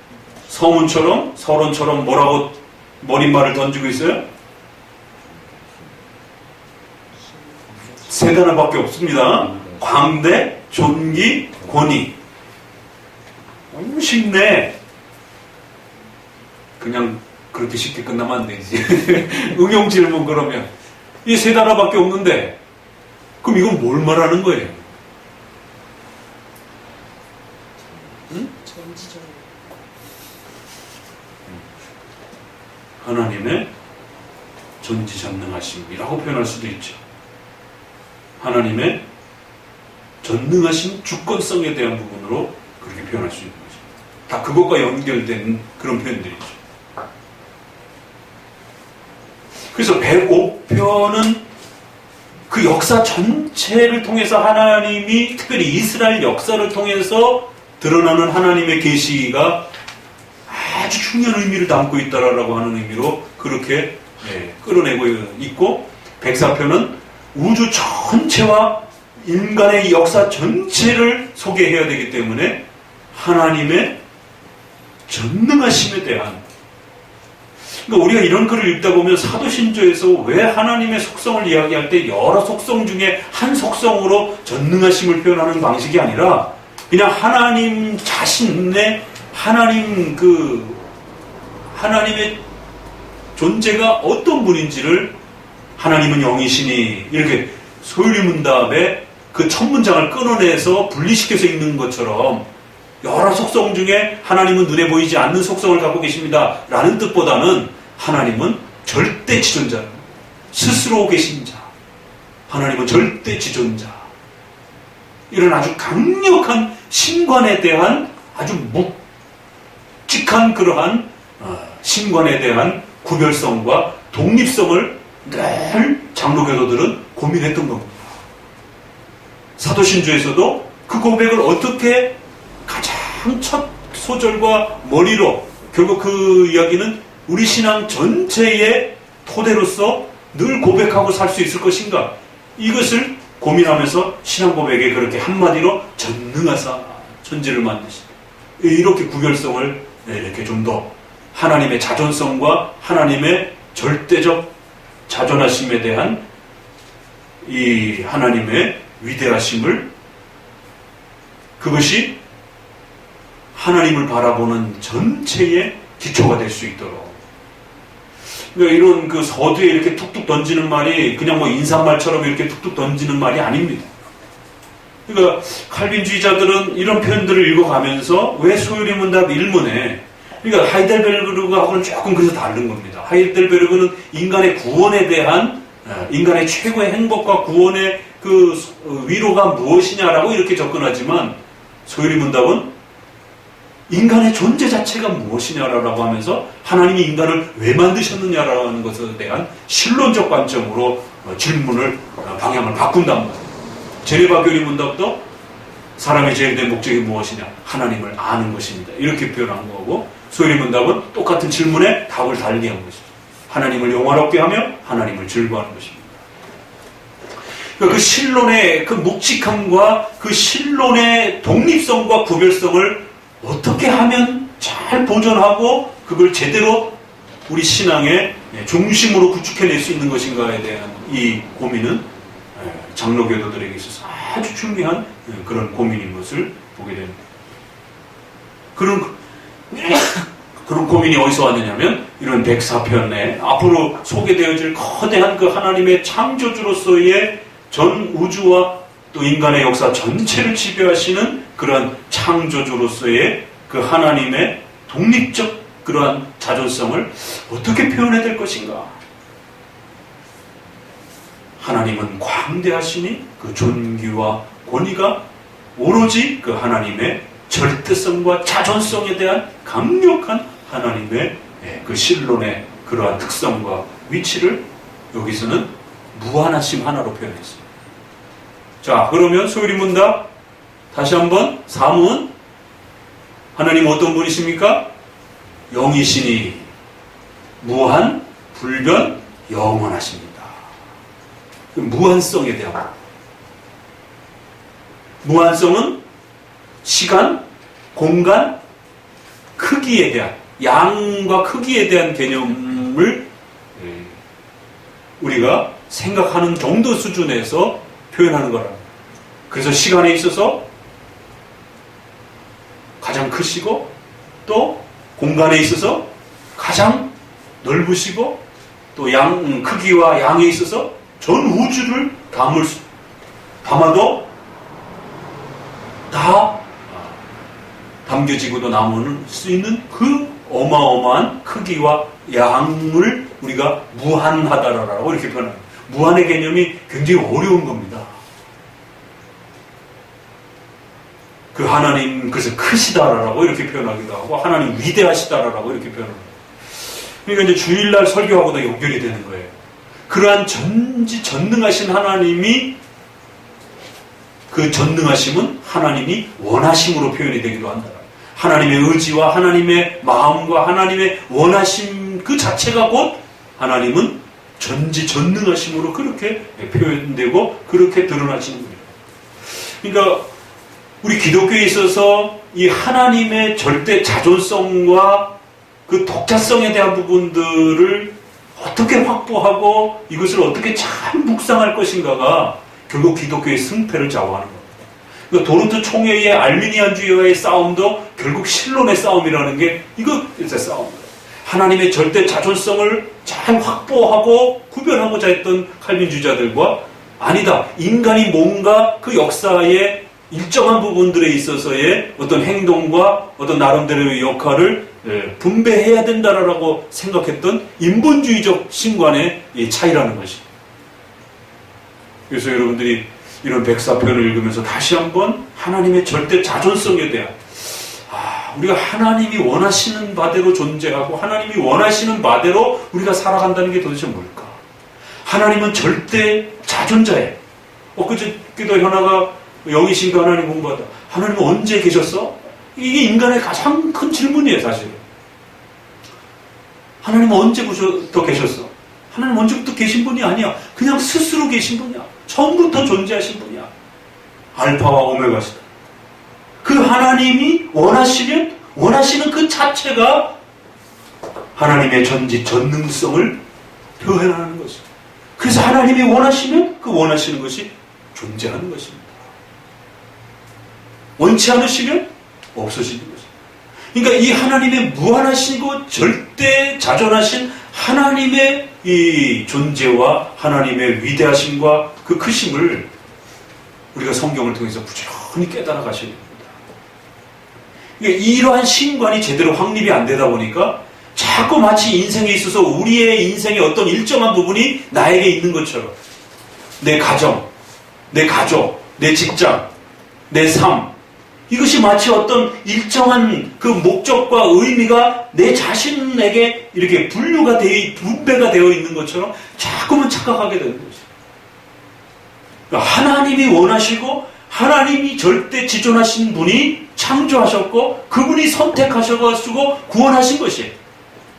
S1: 서론처럼 뭐라고 머릿말을 던지고 있어요? 세 단어밖에 없습니다. 광대, 존귀, 권위. 너무 쉽네. 그냥 그렇게 쉽게 끝나면 안 되지. 응용 질문 그러면 이 세 단어밖에 없는데 그럼 이건 뭘 말하는 거예요? 응? 하나님의 전지전능하심이라고 표현할 수도 있죠. 하나님의 전능하신 주권성에 대한 부분으로 그렇게 표현할 수 있는 거죠. 다 그것과 연결된 그런 표현들이죠. 그래서 105편은 그 역사 전체를 통해서 하나님이 특별히 이스라엘 역사를 통해서 드러나는 하나님의 계시가 아주 중요한 의미를 담고 있다라고 하는 의미로 그렇게 끌어내고 있고, 104편은 우주 전체와 인간의 역사 전체를 소개해야 되기 때문에 하나님의 전능하심에 대한, 그러니까 우리가 이런 글을 읽다 보면 사도신조에서 왜 하나님의 속성을 이야기할 때 여러 속성 중에 한 속성으로 전능하심을 표현하는 방식이 아니라 그냥 하나님 자신의 하나님의 존재가 어떤 분인지를, 하나님은 영이시니 이렇게 소유리문답에 그 첫 문장을 끊어내서 분리시켜서 읽는 것처럼 여러 속성 중에 하나님은 눈에 보이지 않는 속성을 갖고 계십니다 라는 뜻보다는 하나님은 절대 지존자, 스스로 계신 자, 하나님은 절대 지존자, 이런 아주 강력한 신관에 대한 아주 묵직한 그러한 신관에 대한 구별성과 독립성을 늘 장로교도들은 고민했던 겁니다. 사도신조에서도 그 고백을 어떻게 가장 첫 소절과 머리로, 결국 그 이야기는 우리 신앙 전체의 토대로서 늘 고백하고 살 수 있을 것인가, 이것을 고민하면서 신앙 고백에 그렇게 한마디로 전능하사 천지를 만드신, 이렇게 구별성을 이렇게 좀 더 하나님의 자존성과 하나님의 절대적 자존하심에 대한 이 하나님의 위대하심을, 그것이 하나님을 바라보는 전체의 기초가 될 수 있도록. 그러니까 이런 그 서두에 이렇게 툭툭 던지는 말이 그냥 뭐 인사말처럼 이렇게 툭툭 던지는 말이 아닙니다. 그러니까 칼빈주의자들은 이런 표현들을 읽어가면서 왜 소유리문답 1문에, 그러니까 하이델베르그하고는 조금 그래서 다른 겁니다. 하이델베르그는 인간의 구원에 대한, 인간의 최고의 행복과 구원의 그 위로가 무엇이냐라고 이렇게 접근하지만, 소유리문답은 인간의 존재 자체가 무엇이냐라고 하면서 하나님이 인간을 왜 만드셨느냐라는 것에 대한 신론적 관점으로 질문을, 방향을 바꾼다는 거예요. 제네바 교리 문답도 사람의 제일 된 목적이 무엇이냐, 하나님을 아는 것입니다, 이렇게 표현한 거고, 소유리 문답은 똑같은 질문에 답을 달리 한 것이죠. 하나님을 영화롭게 하며 하나님을 즐거워하는 것입니다. 그 신론의 그 묵직함과 그 신론의 독립성과 구별성을 어떻게 하면 잘 보존하고 그걸 제대로 우리 신앙의 중심으로 구축해낼 수 있는 것인가에 대한 이 고민은 장로교도들에게 있어서 아주 중요한 그런 고민인 것을 보게 됩니다. 그런 고민이 어디서 왔느냐면 이런 104편에 앞으로 소개되어질 거대한 그 하나님의 창조주로서의 전 우주와 또 인간의 역사 전체를 지배하시는 그러한 창조주로서의 그 하나님의 독립적 그러한 자존성을 어떻게 표현해야 될 것인가? 하나님은 광대하시니 그 존귀와 권위가 오로지 그 하나님의 절대성과 자존성에 대한 강력한 하나님의 그 신론의 그러한 특성과 위치를 여기서는 무한하심 하나로 표현했습니다. 자, 그러면 소율이 문답 다시 한번 사문 하나님 어떤 분이십니까? 영이시니 무한, 불변, 영원하십니다. 무한성에 대한 무한성은 시간, 공간, 크기에 대한 양과 크기에 대한 개념을 우리가 생각하는 정도 수준에서 표현하는 거랍니다. 그래서 시간에 있어서 가장 크시고 또 공간에 있어서 가장 넓으시고 또 크기와 양에 있어서 전 우주를 담아도 다 담겨지고도 남을 수 있는 그 어마어마한 크기와 양을 우리가 무한하다라고 이렇게 표현합니다. 무한의 개념이 굉장히 어려운 겁니다. 그 하나님 그래서 크시다라고 이렇게 표현하기도 하고 하나님 위대하시다라고 이렇게 표현합니다. 그러니까 이제 주일날 설교하고도 연결이 되는 거예요. 그러한 전능하신 하나님이 그 전능하심은 하나님이 원하심으로 표현이 되기도 한다. 하나님의 의지와 하나님의 마음과 하나님의 원하심 그 자체가 곧 하나님은 전능하심으로 그렇게 표현되고 그렇게 드러나시는 거예요. 그러니까 우리 기독교에 있어서 이 하나님의 절대 자존성과 그 독자성에 대한 부분들을 어떻게 확보하고 이것을 어떻게 잘 묵상할 것인가가 결국 기독교의 승패를 좌우하는 겁니다. 그러니까 도르트 총회의 알미니안주의와의 싸움도 결국 신론의 싸움이라는 게 이거 싸움이에요. 하나님의 절대 자존성을 잘 확보하고 구별하고자 했던 칼빈주의자들과 아니다. 인간이 뭔가 그 역사의 일정한 부분들에 있어서의 어떤 행동과 어떤 나름대로의 역할을 분배해야 된다라고 생각했던 인본주의적 신관의 차이라는 것입니다. 그래서 여러분들이 이런 백사편을 읽으면서 다시 한번 하나님의 절대 자존성에 대한 우리가 하나님이 원하시는 바대로 존재하고 하나님이 원하시는 바대로 우리가 살아간다는 게 도대체 뭘까? 하나님은 절대 자존자예요. 그저께도 현아가 영이신 그 하나님 공부하다. 하나님은 언제 계셨어? 이게 인간의 가장 큰 질문이에요, 사실은. 하나님은 언제부터 계셨어? 하나님 언제부터 계신 분이 아니야. 그냥 스스로 계신 분이야. 처음부터 존재하신 분이야. 알파와 오메가시다. 그 하나님이 원하시는 그 자체가 하나님의 전능성을 표현하는 것이죠. 그래서 하나님이 원하시면 그 원하시는 것이 존재하는 것입니다. 원치 않으시면 없어지는 것입니다. 그러니까 이 하나님의 무한하시고 절대 자존하신 하나님의 이 존재와 하나님의 위대하심과 그 크심을 우리가 성경을 통해서 부지런히 깨달아 가셔야 됩니다. 그러니까 이러한 신관이 제대로 확립이 안 되다 보니까 자꾸 마치 인생에 있어서 우리의 인생의 어떤 일정한 부분이 나에게 있는 것처럼 내 가정, 내 가족, 내 직장, 내 삶 이것이 마치 어떤 일정한 그 목적과 의미가 내 자신에게 이렇게 분배가 되어 있는 것처럼 자꾸만 착각하게 되는 거죠. 그러니까 하나님이 원하시고 하나님이 절대 지존하신 분이 창조하셨고 그분이 선택하셔가지고 구원하신 것이에요.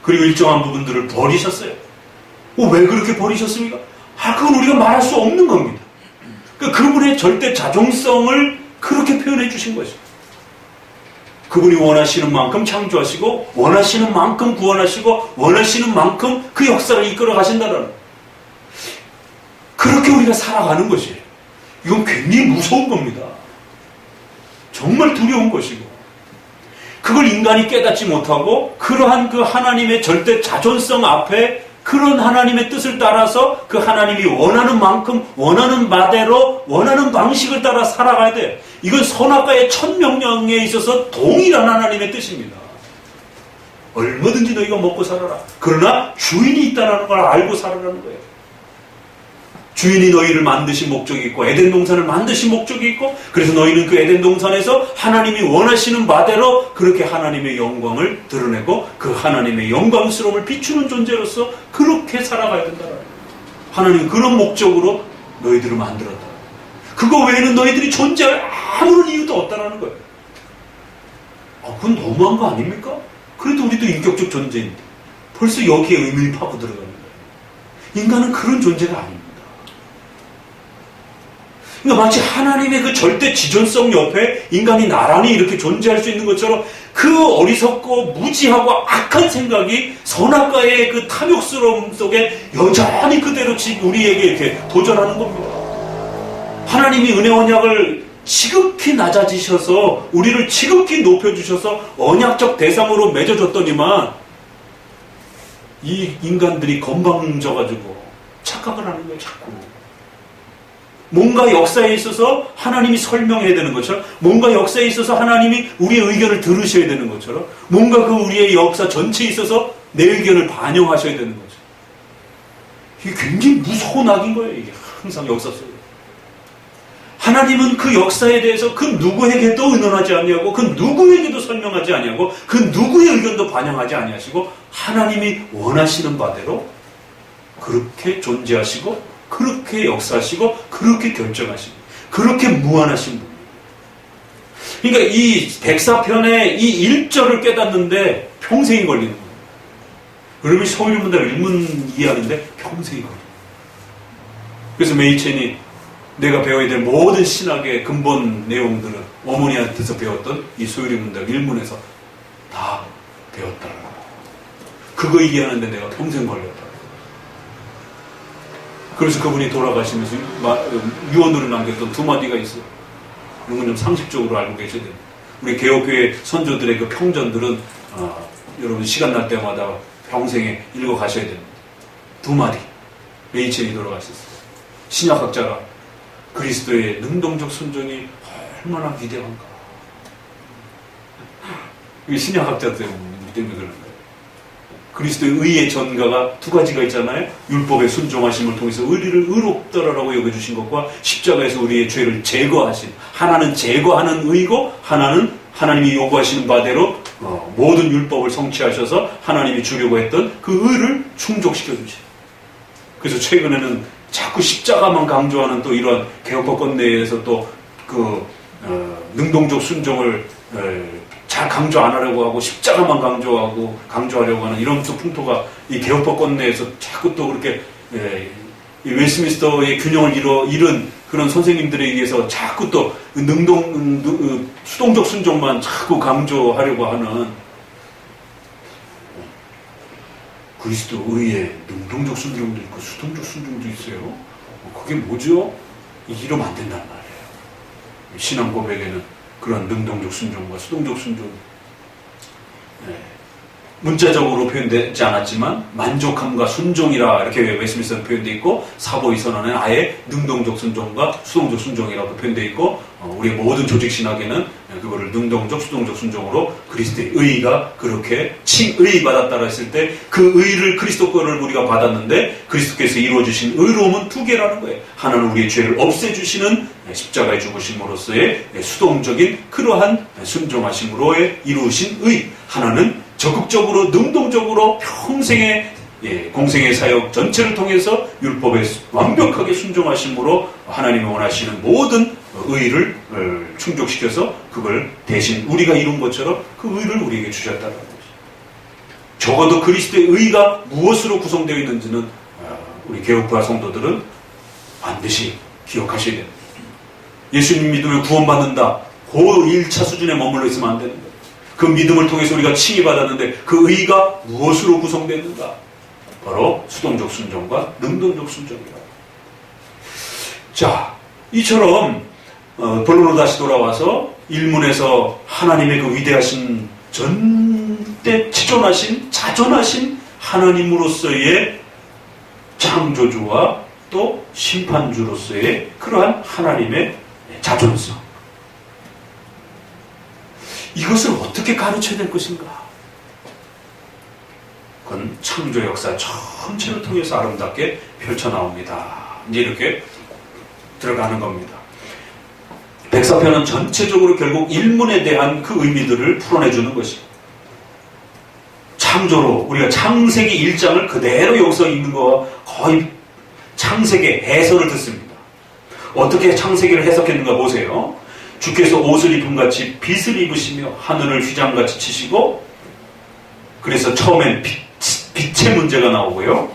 S1: 그리고 일정한 부분들을 버리셨어요. 왜 그렇게 버리셨습니까? 그건 우리가 말할 수 없는 겁니다. 그러니까 그분의 절대 자존성을 그렇게 표현해 주신 거죠. 그분이 원하시는 만큼 창조하시고 원하시는 만큼 구원하시고 원하시는 만큼 그 역사를 이끌어 가신다는 그렇게 우리가 살아가는 것이에요. 이건 굉장히 무서운 겁니다. 정말 두려운 것이고 그걸 인간이 깨닫지 못하고 그러한 그 하나님의 절대 자존성 앞에 그 그런 하나님의 뜻을 따라서 그 하나님이 원하는 만큼 원하는 바대로 원하는 방식을 따라 살아가야 돼. 이건 선악과의 첫 명령에 있어서 동일한 하나님의 뜻입니다. 얼마든지 너희가 먹고 살아라. 그러나 주인이 있다는 걸 알고 살아라는 거예요. 주인이 너희를 만드신 목적이 있고 에덴 동산을 만드신 목적이 있고 그래서 너희는 그 에덴 동산에서 하나님이 원하시는 바대로 그렇게 하나님의 영광을 드러내고 그 하나님의 영광스러움을 비추는 존재로서 그렇게 살아가야 된다. 하나님은 그런 목적으로 너희들을 만들었다. 그거 외에는 너희들이 존재할 아무런 이유도 없다는 거예요. 그건 너무한 거 아닙니까? 그래도 우리도 인격적 존재인데 벌써 여기에 의문이 파고 들어가는 거예요. 인간은 그런 존재가 아닙니다. 그러니까 마치 하나님의 그 절대 지존성 옆에 인간이 나란히 이렇게 존재할 수 있는 것처럼 그 어리석고 무지하고 악한 생각이 선악과의 그 탐욕스러움 속에 여전히 그대로 우리에게 이렇게 도전하는 겁니다. 하나님이 은혜 언약을 지극히 낮아지셔서 우리를 지극히 높여주셔서 언약적 대상으로 맺어줬더니만 이 인간들이 건방져가지고 착각을 하는 거예요. 자꾸 뭔가 역사에 있어서 하나님이 설명해야 되는 것처럼 뭔가 역사에 있어서 하나님이 우리의 의견을 들으셔야 되는 것처럼 뭔가 그 우리의 역사 전체에 있어서 내 의견을 반영하셔야 되는 거죠. 이게 굉장히 무서운 악인 거예요. 이게 항상 역사 속에 하나님은 그 역사에 대해서 그 누구에게도 의논하지 아니하고 그 누구에게도 설명하지 아니하고 그 누구의 의견도 반영하지 아니하시고 하나님이 원하시는 바대로 그렇게 존재하시고 그렇게 역사하시고 그렇게 결정하시고 그렇게 무한하신 분. 그러니까 이 백사편의 이 1절을 깨닫는데 평생이 걸리는 거예요. 여러분이 서울문답 일문 이해하는데 평생이 걸려요. 그래서 메이첸이 내가 배워야 될 모든 신학의 근본 내용들은 어머니한테서 배웠던 이 소유리문답 일문에서 다 배웠다. 그거 이해하는데 내가 평생 걸렸다. 그래서 그분이 돌아가시면서 유언으로 남겼던 두 마디가 있어요. 이런 건 좀 상식적으로 알고 계셔야 돼요. 우리 개혁교회 선조들의 그 평전들은 여러분 시간 날 때마다 평생에 읽어 가셔야 됩니다. 두 마디. 메이첸이 돌아가셨어요. 신약학자가 그리스도의 능동적 순종이 얼마나 위대한가. 이게 신약학자들 때문에 그런 거예요. 그리스도의 의의 전가가 두 가지가 있잖아요. 율법의 순종하심을 통해서 의리를 의롭더라라고 여겨주신 것과 십자가에서 우리의 죄를 제거하신, 하나는 제거하는 의고 하나는 하나님이 요구하시는 바대로 모든 율법을 성취하셔서 하나님이 주려고 했던 그 의를 충족시켜 주세요. 그래서 최근에는 자꾸 십자가만 강조하는 또 이런 개혁법권 내에서 또 그 능동적 순종을 잘 강조 안 하려고 하고 십자가만 강조하려고 하는 이런 또 풍토가 이 개혁법권 내에서 자꾸 또 그렇게 이 웨스트민스터의 균형을 잃은 그런 선생님들에 의해서 자꾸 또 수동적 순종만 자꾸 강조하려고 하는 그리스도 의에 능동적 순종도 있고 수동적 순종도 있어요. 그게 뭐죠? 이러면 안 된단 말이에요. 신앙 고백에는 그런 능동적 순종과 수동적 순종, 문자적으로 표현되지 않았지만 만족함과 순종이라 이렇게 웨스트민스터 표현되어 있고 사보이 선언은 아예 능동적 순종과 수동적 순종이라고 표현되어 있고 우리의 모든 조직 신학에는 그거를 능동적 수동적 순종으로 그리스도의 의가 그렇게 칭의 받았다라 했을 때 그 의를 그리스도 거를 우리가 받았는데 그리스도께서 이루어주신 의로움은 두 개라는 거예요. 하나는 우리의 죄를 없애주시는 십자가의 죽으심으로서의 수동적인 그러한 순종하심으로의 이루어진 의, 하나는 적극적으로 능동적으로 평생의 공생의 사역 전체를 통해서 율법에 완벽하게 순종하심으로 하나님이 원하시는 모든 의를 충족시켜서 그걸 대신 우리가 이룬 것처럼 그 의를 우리에게 주셨다는 거죠. 적어도 그리스도의 의가 무엇으로 구성되어 있는지는 우리 개혁파 성도들은 반드시 기억하셔야 됩니다. 예수님 믿으면 구원받는다. 그 1차 수준에 머물러 있으면 안 되는 거예요. 그 믿음을 통해서 우리가 칭의받았는데 그 의가 무엇으로 구성됐는가? 바로 수동적 순종과 능동적 순종이다. 자, 이처럼 본론으로 다시 돌아와서 일문에서 하나님의 그 위대하신 전대 지존하신 자존하신 하나님으로서의 창조주와 또 심판주로서의 그러한 하나님의 자존성. 이것을 어떻게 가르쳐야 될 것인가? 그건 창조 역사 전체를 통해서 아름답게 펼쳐나옵니다. 이제 이렇게 들어가는 겁니다. 백사편은 전체적으로 결국 일문에 대한 그 의미들을 풀어내주는 것입니다. 창조로 우리가 창세기 1장을 그대로 여기서 읽는 거와 거의 창세기 해설을 듣습니다. 어떻게 창세기를 해석했는가 보세요. 주께서 옷을 입은 같이 빛을 입으시며 하늘을 휘장같이 치시고, 그래서 처음엔 빛의 문제가 나오고요.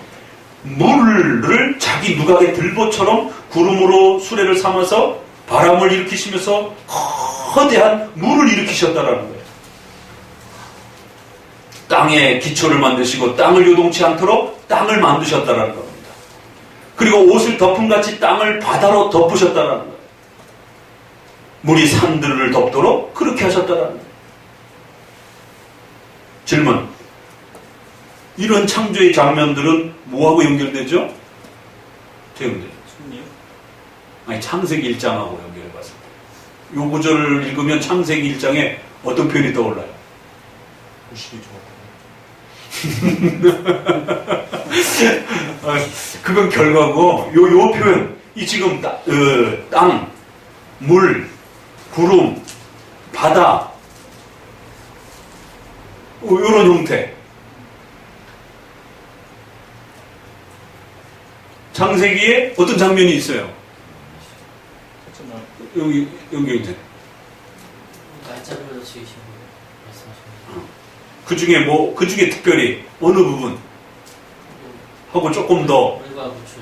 S1: 물을 자기 누각의 들보처럼 구름으로 수레를 삼아서 바람을 일으키시면서 거대한 물을 일으키셨다라는 거예요. 땅에 기초를 만드시고 땅을 요동치 않도록 땅을 만드셨다라는 겁니다. 그리고 옷을 덮음같이 땅을 바다로 덮으셨다라는 거예요. 물이 산들을 덮도록 그렇게 하셨다라는 거예요. 질문. 이런 창조의 장면들은 뭐하고 연결되죠? 태웅들. 아니, 창세기 1장하고 연결해봤을 때. 요 구절을 읽으면 창세기 1장에 어떤 표현이 떠올라요?
S3: 무식이 좋아.
S1: 그건 결과고, 요 표현, 이 지금 땅, 물, 구름, 바다, 요런 형태. 창세기에 어떤 장면이 있어요? 여기 이제.
S5: 날짜별로 지으신 거예요? 말씀하신
S1: 그 중에 특별히 어느 부분? 하고 조금 더.
S5: 물과 부추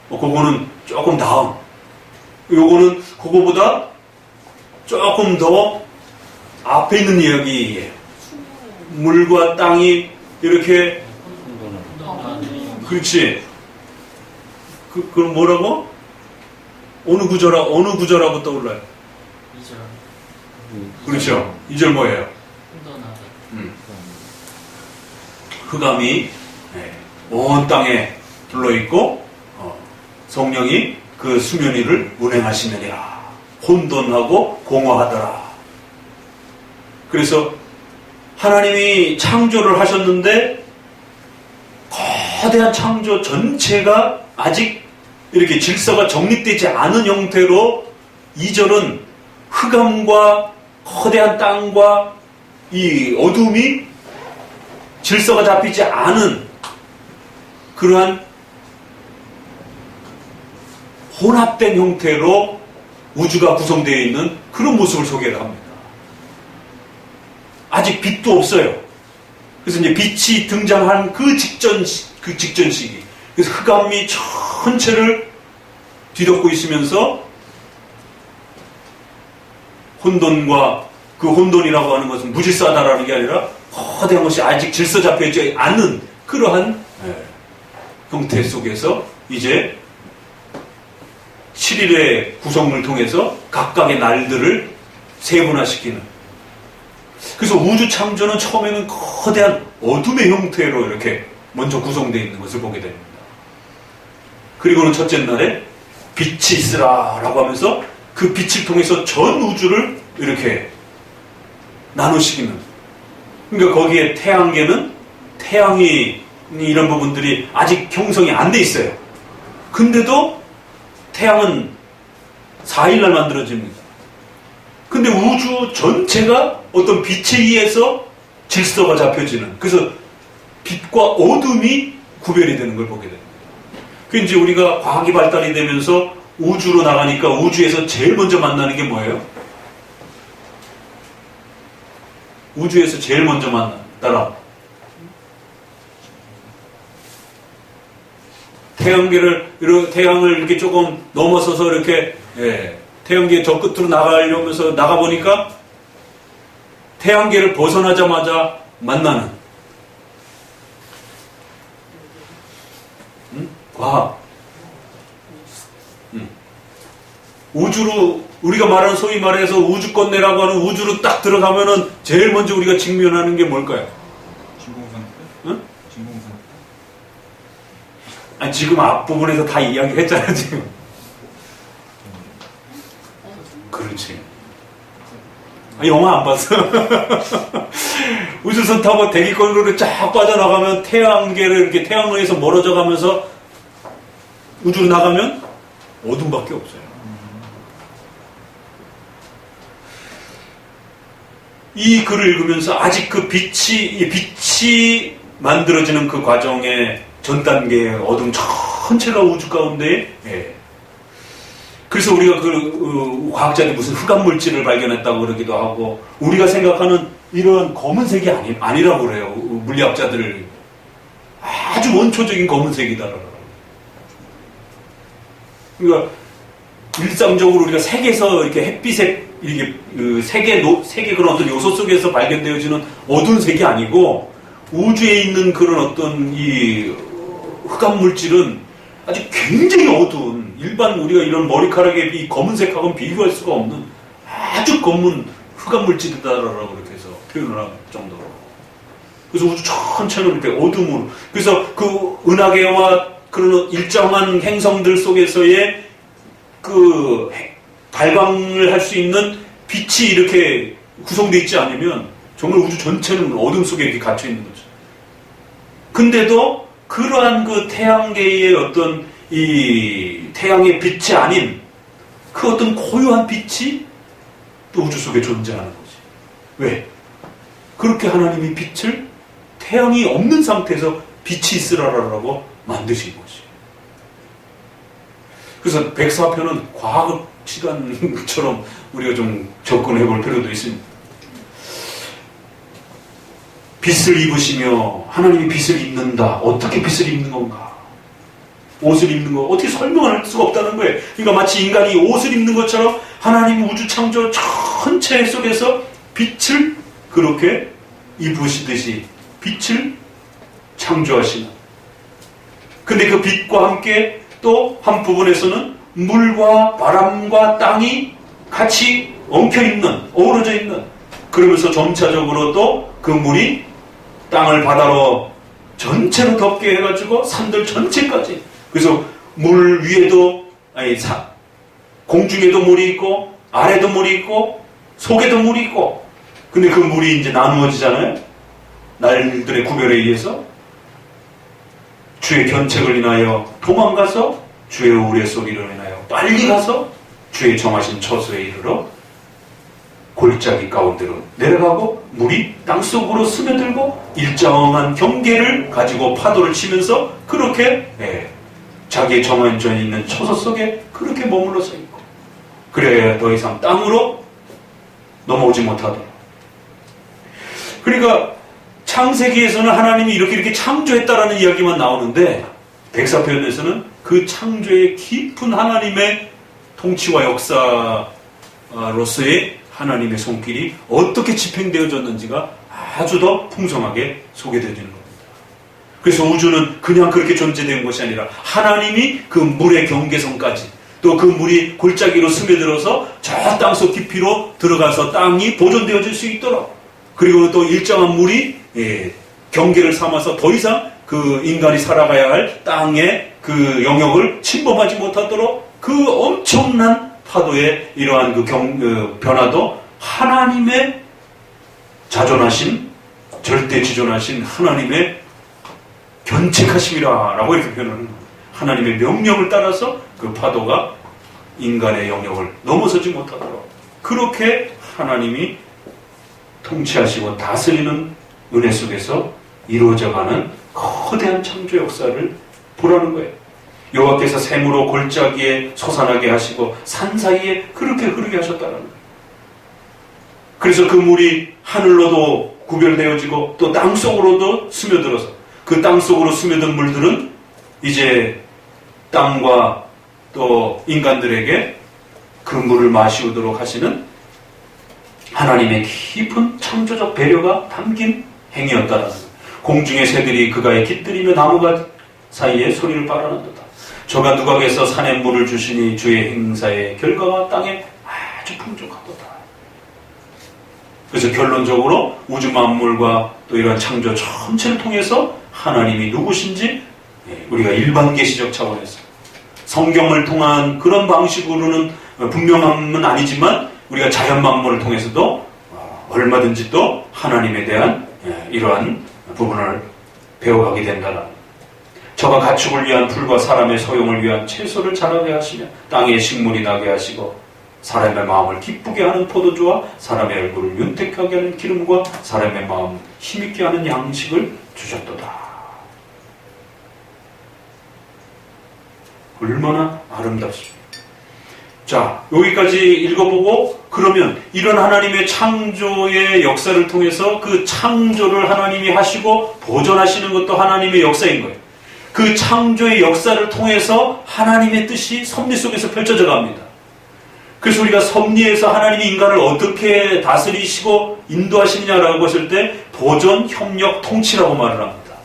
S5: 나누시고.
S1: 그거는 조금 다음. 요거는 그거보다 조금 더 앞에 있는 이야기예요. 물과 땅이 이렇게. 그렇지. 그럼 뭐라고? 어느 구절하고 떠올라요?
S5: 2절.
S1: 그렇죠. 2절 뭐예요?
S5: 혼돈하다.
S1: 흑암이 온 땅에 둘러있고 성령이 그 수면 위를 운행하시느니라. 혼돈하고 공허하더라. 그래서 하나님이 창조를 하셨는데 거대한 창조 전체가 아직 이렇게 질서가 정립되지 않은 형태로 2절은 흑암과 거대한 땅과 이 어둠이 질서가 잡히지 않은 그러한 혼합된 형태로 우주가 구성되어 있는 그런 모습을 소개를 합니다. 아직 빛도 없어요. 그래서 이제 빛이 등장한 그 직전 시기. 그래서 흑암이 전체를 뒤덮고 있으면서 혼돈과 그 혼돈이라고 하는 것은 무질서하다라는 게 아니라 거대한 것이 아직 질서 잡혀있지 않는 그러한 형태 속에서 이제 7일의 구성을 통해서 각각의 날들을 세분화시키는. 그래서 우주 창조는 처음에는 거대한 어둠의 형태로 이렇게 먼저 구성되어 있는 것을 보게 됩니다. 그리고는 첫째 날에 빛이 있으라 라고 하면서 그 빛을 통해서 전 우주를 이렇게 나누시기는. 그러니까 거기에 태양계는 태양이 이런 부분들이 아직 형성이 안 돼 있어요. 근데도 태양은 4일날 만들어집니다. 근데 우주 전체가 어떤 빛에 의해서 질서가 잡혀지는, 그래서 빛과 어둠이 구별이 되는 걸 보게 됩니다. 그 이제 우리가 과학이 발달이 되면서 우주로 나가니까 우주에서 제일 먼저 만나는 게 뭐예요? 우주에서 제일 먼저 따라. 태양을 이렇게 조금 넘어서서 이렇게, 태양계 저 끝으로 나가려면서 나가보니까 태양계를 벗어나자마자 만나는, 과학. 우주로, 우리가 말하는 소위 말해서 우주권내라고 하는 우주로 딱 들어가면은 제일 먼저 우리가 직면하는 게 뭘까요?
S3: 진공상태?
S1: 응?
S3: 진공상태?
S1: 아니, 지금 앞부분에서 다 이야기했잖아, 지금. 그렇지. 영화 안 봤어? 우주선 타고 대기권으로 쫙 빠져나가면 태양계를 이렇게 태양로에서 멀어져 가면서 우주로 나가면 어둠밖에 없어요. 이 글을 읽으면서 아직 그 빛이 만들어지는 그 과정의 전 단계의 어둠 전체가 우주 가운데, 예. 그래서 우리가 과학자들이 무슨 흑암 물질을 발견했다고 그러기도 하고, 우리가 생각하는 이런 검은색이 아니라고 그래요. 물리학자들. 아주 원초적인 검은색이다라고. 그러니까, 일상적으로 우리가 색에서 이렇게 햇빛에, 이게, 색의 그런 어떤 요소 속에서 발견되어지는 어두운 색이 아니고, 우주에 있는 그런 어떤 이 흑암 물질은 아주 굉장히 어두운, 일반 우리가 이런 머리카락의 이 검은색하고는 비교할 수가 없는 아주 검은 흑암 물질이다라고 그렇게 해서 표현을 할 정도로. 그래서 우주 전체는 이렇게 어둠으로. 그래서 그 은하계와 그런 일정한 행성들 속에서의 그 발광을 할 수 있는 빛이 이렇게 구성되어 있지 않으면 정말 우주 전체는 어둠 속에 이렇게 갇혀 있는 거죠. 근데도 그러한 그 태양계의 어떤 이 태양의 빛이 아닌 그 어떤 고요한 빛이 또 우주 속에 존재하는 거지. 왜? 그렇게 하나님이 빛을 태양이 없는 상태에서 빛이 있으라라고 만드신 거지. 그래서 백사편은 과학 시간처럼 우리가 좀 접근해 볼 필요도 있습니다. 빛을 입으시며 하나님이 빛을 입는다. 어떻게 빛을 입는 건가? 옷을 입는 거 어떻게 설명할 수가 없다는 거예요. 그러니까 마치 인간이 옷을 입는 것처럼 하나님이 우주 창조 전체 속에서 빛을 그렇게 입으시듯이 빛을 창조하시는. 근데 그 빛과 함께 또 한 부분에서는 물과 바람과 땅이 같이 엉켜있는, 어우러져 있는, 그러면서 점차적으로 또 그 물이 땅을 바다로 전체로 덮게 해가지고 산들 전체까지. 그래서 물 위에도, 공중에도 물이 있고, 아래도 물이 있고, 속에도 물이 있고. 근데 그 물이 이제 나누어지잖아요. 날들의 구별에 의해서. 주의 견책을 인하여 도망가서 주의 우레 소리를 인하여 빨리 가서 주의 정하신 처소에 이르러 골짜기 가운데로 내려가고 물이 땅속으로 스며들고 일정한 경계를 가지고 파도를 치면서 그렇게 자기의 정해져 있는 처소 속에 그렇게 머물러서 있고, 그래야 더 이상 땅으로 넘어오지 못하도록. 그러니까 창세기에서는 하나님이 이렇게 창조했다라는 이야기만 나오는데 백사편에서는 그 창조의 깊은 하나님의 통치와 역사로서의 하나님의 손길이 어떻게 집행되어졌는지가 아주 더 풍성하게 소개되어지는 겁니다. 그래서 우주는 그냥 그렇게 존재된 것이 아니라 하나님이 그 물의 경계선까지, 또 그 물이 골짜기로 스며들어서 저 땅속 깊이로 들어가서 땅이 보존되어질 수 있도록, 그리고 또 일정한 물이 경계를 삼아서 더 이상 그 인간이 살아가야 할 땅의 그 영역을 침범하지 못하도록 그 엄청난 파도의 이러한 그 변화도 하나님의 자존하신, 절대 지존하신 하나님의 견책하심이라고 이렇게 표현하는 거예요. 하나님의 명령을 따라서 그 파도가 인간의 영역을 넘어서지 못하도록 그렇게 하나님이 통치하시고 다스리는 은혜 속에서 이루어져가는 거대한 창조 역사를 보라는 거예요. 여호와께서 샘으로 골짜기에 솟아나게 하시고 산 사이에 그렇게 흐르게 하셨다는 거예요. 그래서 그 물이 하늘로도 구별되어지고 또 땅속으로도 스며들어서 그 땅속으로 스며든 물들은 이제 땅과 또 인간들에게 그 물을 마시우도록 하시는 하나님의 깊은 창조적 배려가 담긴 행위였다라는 거예요. 공중의 새들이 그가에 깃들이며 나무가 사이에 소리를 빨아낸다. 저가 누각에서 산에 물을 주시니 주의 행사의 결과가 땅에 아주 풍족하도다. 그래서 결론적으로 우주 만물과 또 이러한 창조 전체를 통해서 하나님이 누구신지 우리가 일반 계시적 차원에서 성경을 통한 그런 방식으로는 분명함은 아니지만 우리가 자연 만물을 통해서도 얼마든지 또 하나님에 대한 이러한 부분을 배워가게 된다는 저가 가축을 위한 풀과 사람의 소용을 위한 채소를 자라게 하시며 땅에 식물이 나게 하시고 사람의 마음을 기쁘게 하는 포도주와 사람의 얼굴을 윤택하게 하는 기름과 사람의 마음 힘있게 하는 양식을 주셨도다. 얼마나 아름답습니까? 자, 여기까지 읽어보고 그러면 이런 하나님의 창조의 역사를 통해서 그 창조를 하나님이 하시고 보존하시는 것도 하나님의 역사인 거예요. 그 창조의 역사를 통해서 하나님의 뜻이 섭리 속에서 펼쳐져 갑니다. 그래서 우리가 섭리에서 하나님이 인간을 어떻게 다스리시고 인도하시느냐라고 했을 때 보존, 협력, 통치라고 말을 합니다.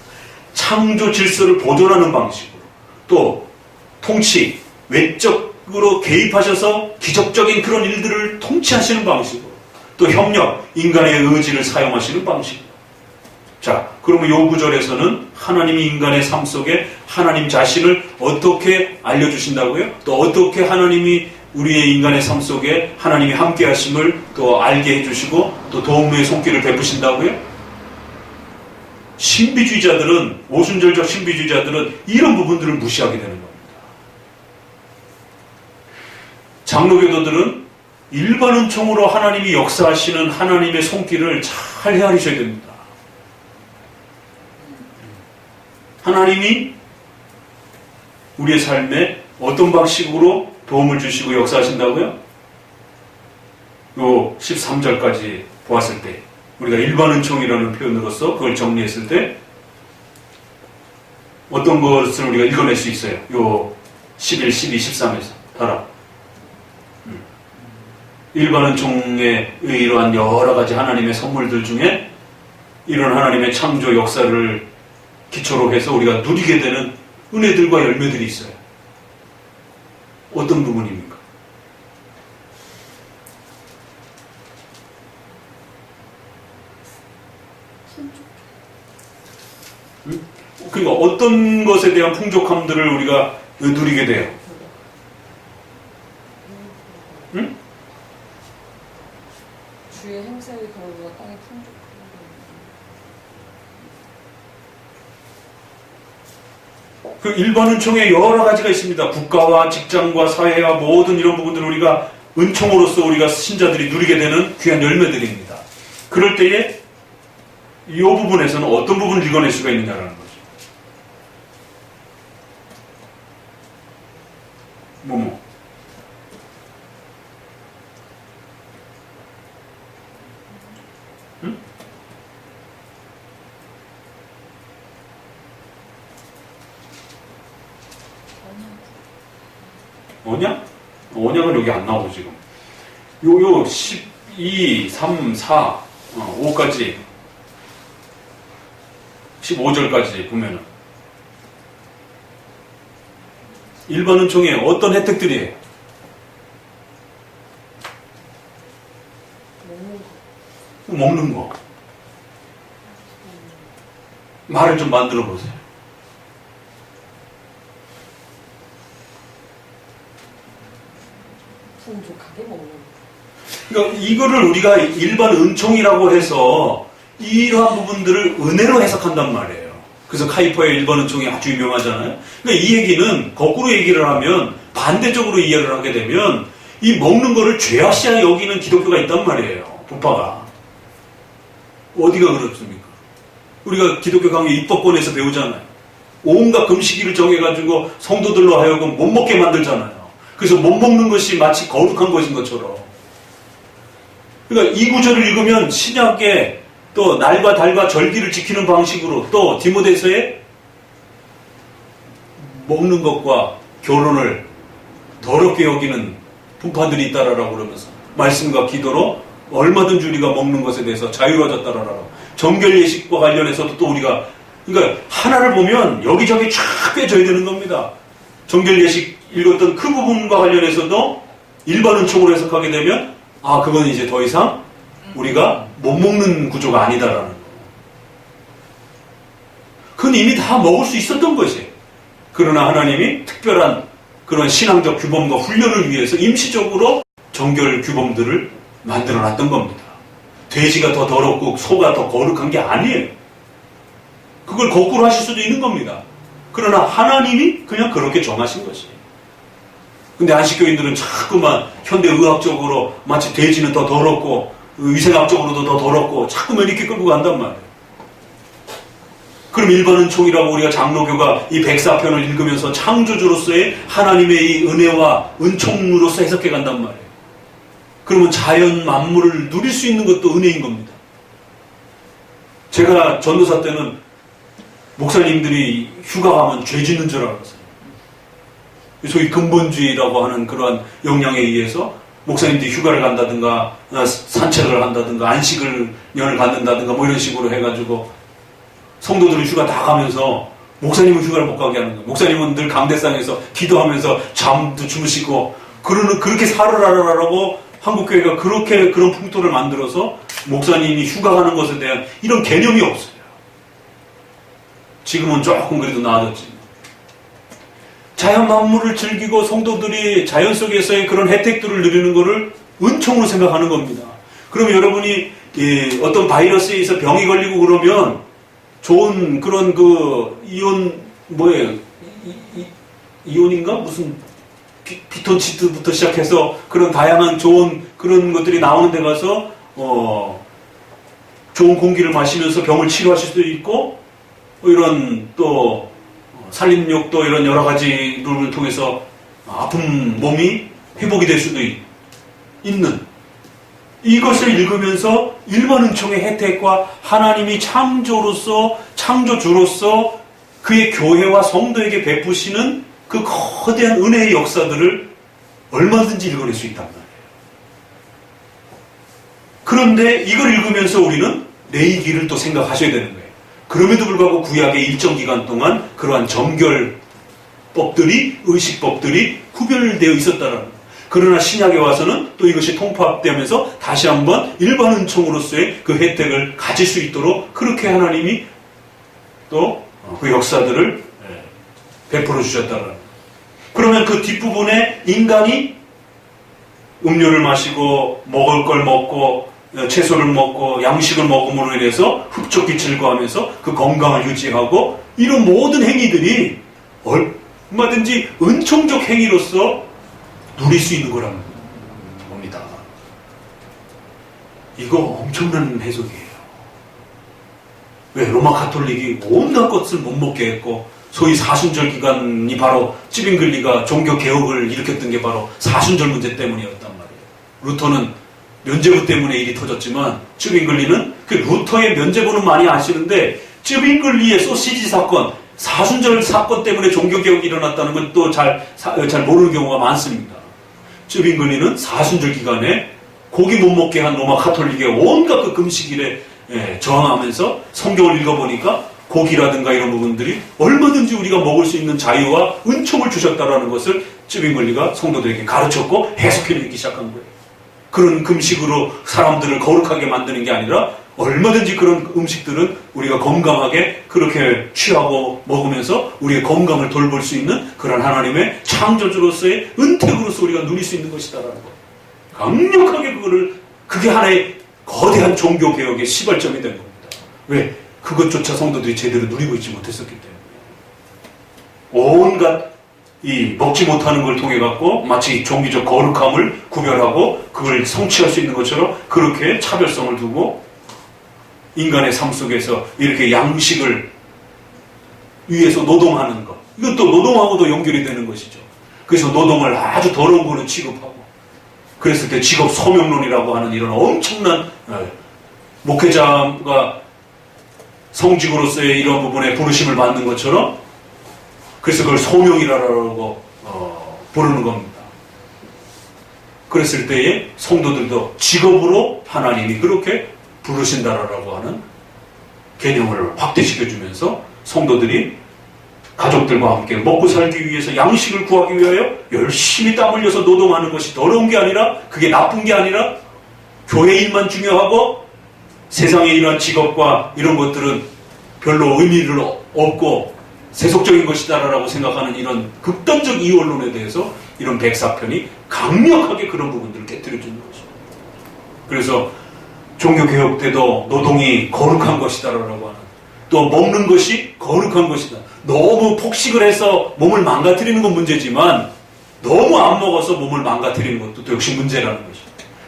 S1: 창조 질서를 보존하는 방식으로 또 통치, 외적으로 개입하셔서 기적적인 그런 일들을 통치하시는 방식으로 또 협력, 인간의 의지를 사용하시는 방식으로 자, 그러면 요 구절에서는 하나님이 인간의 삶 속에 하나님 자신을 어떻게 알려주신다고요? 또 어떻게 하나님이 우리의 인간의 삶 속에 하나님이 함께 하심을 또 알게 해주시고 또 도움의 손길을 베푸신다고요? 신비주의자들은, 오순절적 신비주의자들은 이런 부분들을 무시하게 되는 겁니다. 장로교도들은 일반 은총으로 하나님이 역사하시는 하나님의 손길을 잘 헤아리셔야 됩니다. 하나님이 우리의 삶에 어떤 방식으로 도움을 주시고 역사하신다고요? 요 13절까지 보았을 때 우리가 일반 은총이라는 표현으로서 그걸 정리했을 때 어떤 것을 우리가 읽어낼 수 있어요? 요 11, 12, 13에서 따라 일반 은총의 이러한 여러 가지 하나님의 선물들 중에 이런 하나님의 창조 역사를 기초로 해서 우리가 누리게 되는 은혜들과 열매들이 있어요. 어떤 부분입니까? 그러니까 어떤 것에 대한 풍족함들을 우리가 누리게 돼요? 응?
S4: 주의 행세의 거룩과 땅의 풍족함.
S1: 그 일반 은총에 여러 가지가 있습니다. 국가와 직장과 사회와 모든 이런 부분들을 우리가 은총으로서 우리가 신자들이 누리게 되는 귀한 열매들입니다. 그럴 때에 이 부분에서는 어떤 부분을 읽어낼 수가 있느냐라는 거죠. 뭐뭐? 응? 언약? 언약은 여기 안 나오죠, 지금. 요 12, 3, 4, 5까지 15절까지 보면은 일반 은총에 어떤 혜택들이에요? 먹는 거. 말을 좀 만들어 보세요.
S4: 풍족하게 먹는 거.
S1: 그러니까 이거를 우리가 일반 은총이라고 해서 이러한 부분들을 은혜로 해석한단 말이에요. 그래서 카이퍼의 일반 은총이 아주 유명하잖아요. 그러니까 이 얘기는 거꾸로 얘기를 하면 반대쪽으로 이해를 하게 되면 이 먹는 거를 죄악시하게 여기는 기독교가 있단 말이에요. 부파가. 어디가 그렇습니까? 우리가 기독교 강의 입법권에서 배우잖아요. 온갖 금식일을 정해가지고 성도들로 하여금 못 먹게 만들잖아요. 그래서 못 먹는 것이 마치 거룩한 것인 것처럼. 그러니까 이 구절을 읽으면 신약의 또 날과 달과 절기를 지키는 방식으로 또 디모데서의 먹는 것과 결혼을 더럽게 여기는 분파들이 있다라고 그러면서 말씀과 기도로 얼마든지 우리가 먹는 것에 대해서 자유로워졌다라고 정결 예식과 관련해서도 또 우리가 그러니까 하나를 보면 여기저기 쫙 꿰져야 되는 겁니다. 정결 예식 읽었던 그 부분과 관련해서도 일반 은총으로 해석하게 되면 아 그건 이제 더 이상 우리가 못 먹는 구조가 아니다라는 거. 그건 이미 다 먹을 수 있었던 것이에요. 그러나 하나님이 특별한 그런 신앙적 규범과 훈련을 위해서 임시적으로 정결 규범들을 만들어 놨던 겁니다. 돼지가 더 더럽고 소가 더 거룩한 게 아니에요. 그걸 거꾸로 하실 수도 있는 겁니다. 그러나 하나님이 그냥 그렇게 정하신 것이에요. 근데 안식교인들은 자꾸만 현대의학적으로 마치 돼지는 더 더럽고 위생학적으로도 더 더럽고 자꾸만 이렇게 끌고 간단 말이에요. 그럼 일반 은총이라고 우리가 장로교가 이 104편을 읽으면서 창조주로서의 하나님의 이 은혜와 은총으로서 해석해 간단 말이에요. 그러면 자연 만물을 누릴 수 있는 것도 은혜인 겁니다. 제가 전도사 때는 목사님들이 휴가 가면 죄 짓는 줄 알았어요. 소위 근본주의라고 하는 그러한 역량에 의해서 목사님들이 휴가를 간다든가 산책을 한다든가 안식을 년을 갖는다든가 뭐 이런 식으로 해가지고 성도들은 휴가 다 가면서 목사님은 휴가를 못 가게 하는 거예요. 목사님은 늘 강대상에서 기도하면서 잠도 주무시고 그렇게 살으라라고 한국교회가 그렇게 그런 풍토를 만들어서 목사님이 휴가 가는 것에 대한 이런 개념이 없어요. 지금은 조금 그래도 나아졌지. 자연 만물을 즐기고 성도들이 자연 속에서의 그런 혜택들을 누리는 것을 은총으로 생각하는 겁니다. 그러면 여러분이 어떤 바이러스에 의해서 병이 걸리고 그러면 좋은 그런 그 이온 뭐예요? 이온인가? 무슨 피톤치드부터 시작해서 그런 다양한 좋은 그런 것들이 나오는 데 가서 좋은 공기를 마시면서 병을 치료하실 수도 있고 이런 또 산림욕도 이런 여러 가지 룰을 통해서 아픈 몸이 회복이 될 수도 있는 이것을 읽으면서 일반 은총의 혜택과 하나님이 창조주로서 그의 교회와 성도에게 베푸시는 그 거대한 은혜의 역사들을 얼마든지 읽어낼 수 있단 말이에요. 그런데 이걸 읽으면서 우리는 내일 길을 또 생각하셔야 되는 거예요. 그럼에도 불구하고 구약의 일정 기간 동안 그러한 정결법들이, 의식법들이 구별되어 있었다는 거예요. 그러나 신약에 와서는 또 이것이 통합되면서 다시 한번 일반 은총으로서의 그 혜택을 가질 수 있도록 그렇게 하나님이 또 그 역사들을 베풀어 주셨다는 거예요. 그러면 그 뒷부분에 인간이 음료를 마시고 먹을 걸 먹고 채소를 먹고 양식을 먹음으로 인해서 흡족히 즐거워하면서 그 건강을 유지하고 이런 모든 행위들이 얼마든지 은총적 행위로서 누릴 수 있는 거라는 겁니다. 이거 엄청난 해석이에요. 왜 로마 가톨릭이 온갖 것을 못 먹게 했고 소위 사순절 기간이 바로 찌빙글리가 종교 개혁을 일으켰던 게 바로 사순절 문제 때문이었단 말이에요. 루터는 면죄부 때문에 일이 터졌지만 찌빙글리는 그 루터의 면죄부는 많이 아시는데 찌빙글리의 소시지 사건, 사순절 사건 때문에 종교 개혁이 일어났다는 건 또 잘 모르는 경우가 많습니다. 찌빙글리는 사순절 기간에 고기 못 먹게 한 로마 가톨릭의 온갖 그 금식일에 저항하면서 성경을 읽어보니까 고기라든가 이런 부분들이 얼마든지 우리가 먹을 수 있는 자유와 은총을 주셨다라는 것을 찌빙글리가 성도들에게 가르쳤고 해석해내기 시작한 거예요. 그런 금식으로 사람들을 거룩하게 만드는 게 아니라 얼마든지 그런 음식들은 우리가 건강하게 그렇게 취하고 먹으면서 우리의 건강을 돌볼 수 있는 그런 하나님의 창조주로서의 은택으로서 우리가 누릴 수 있는 것이다라는 거. 강력하게 그게 하나의 거대한 종교개혁의 시발점이 된 겁니다. 왜? 그것조차 성도들이 제대로 누리고 있지 못했었기 때문에. 온갖 이 먹지 못하는 걸 통해 갖고 마치 종교적 거룩함을 구별하고 그걸 성취할 수 있는 것처럼 그렇게 차별성을 두고 인간의 삶 속에서 이렇게 양식을 위해서 노동하는 것. 이것도 노동하고도 연결이 되는 것이죠. 그래서 노동을 아주 더러운 걸로 취급하고 그랬을 때 직업 소명론이라고 하는 이런 엄청난 목회자가 성직으로서의 이런 부분에 부르심을 받는 것처럼 그래서 그걸 소명이라고 부르는 겁니다. 그랬을 때에 성도들도 직업으로 하나님이 그렇게 부르신다라고 하는 개념을 확대시켜주면서 성도들이 가족들과 함께 먹고 살기 위해서 양식을 구하기 위하여 열심히 땀 흘려서 노동하는 것이 더러운 게 아니라 그게 나쁜 게 아니라 교회 일만 중요하고 세상에 이런 직업과 이런 것들은 별로 의미를 없고 세속적인 것이다라고 생각하는 이런 극단적 이원론에 대해서 이런 백사편이 강력하게 그런 부분들을 깨뜨려주는 것입니다. 그래서 종교개혁 때도 노동이 거룩한 것이다라고 하는, 또 먹는 것이 거룩한 것이다. 너무 폭식을 해서 몸을 망가뜨리는 건 문제지만 너무 안 먹어서 몸을 망가뜨리는 것도 또 역시 문제라는 것입니다.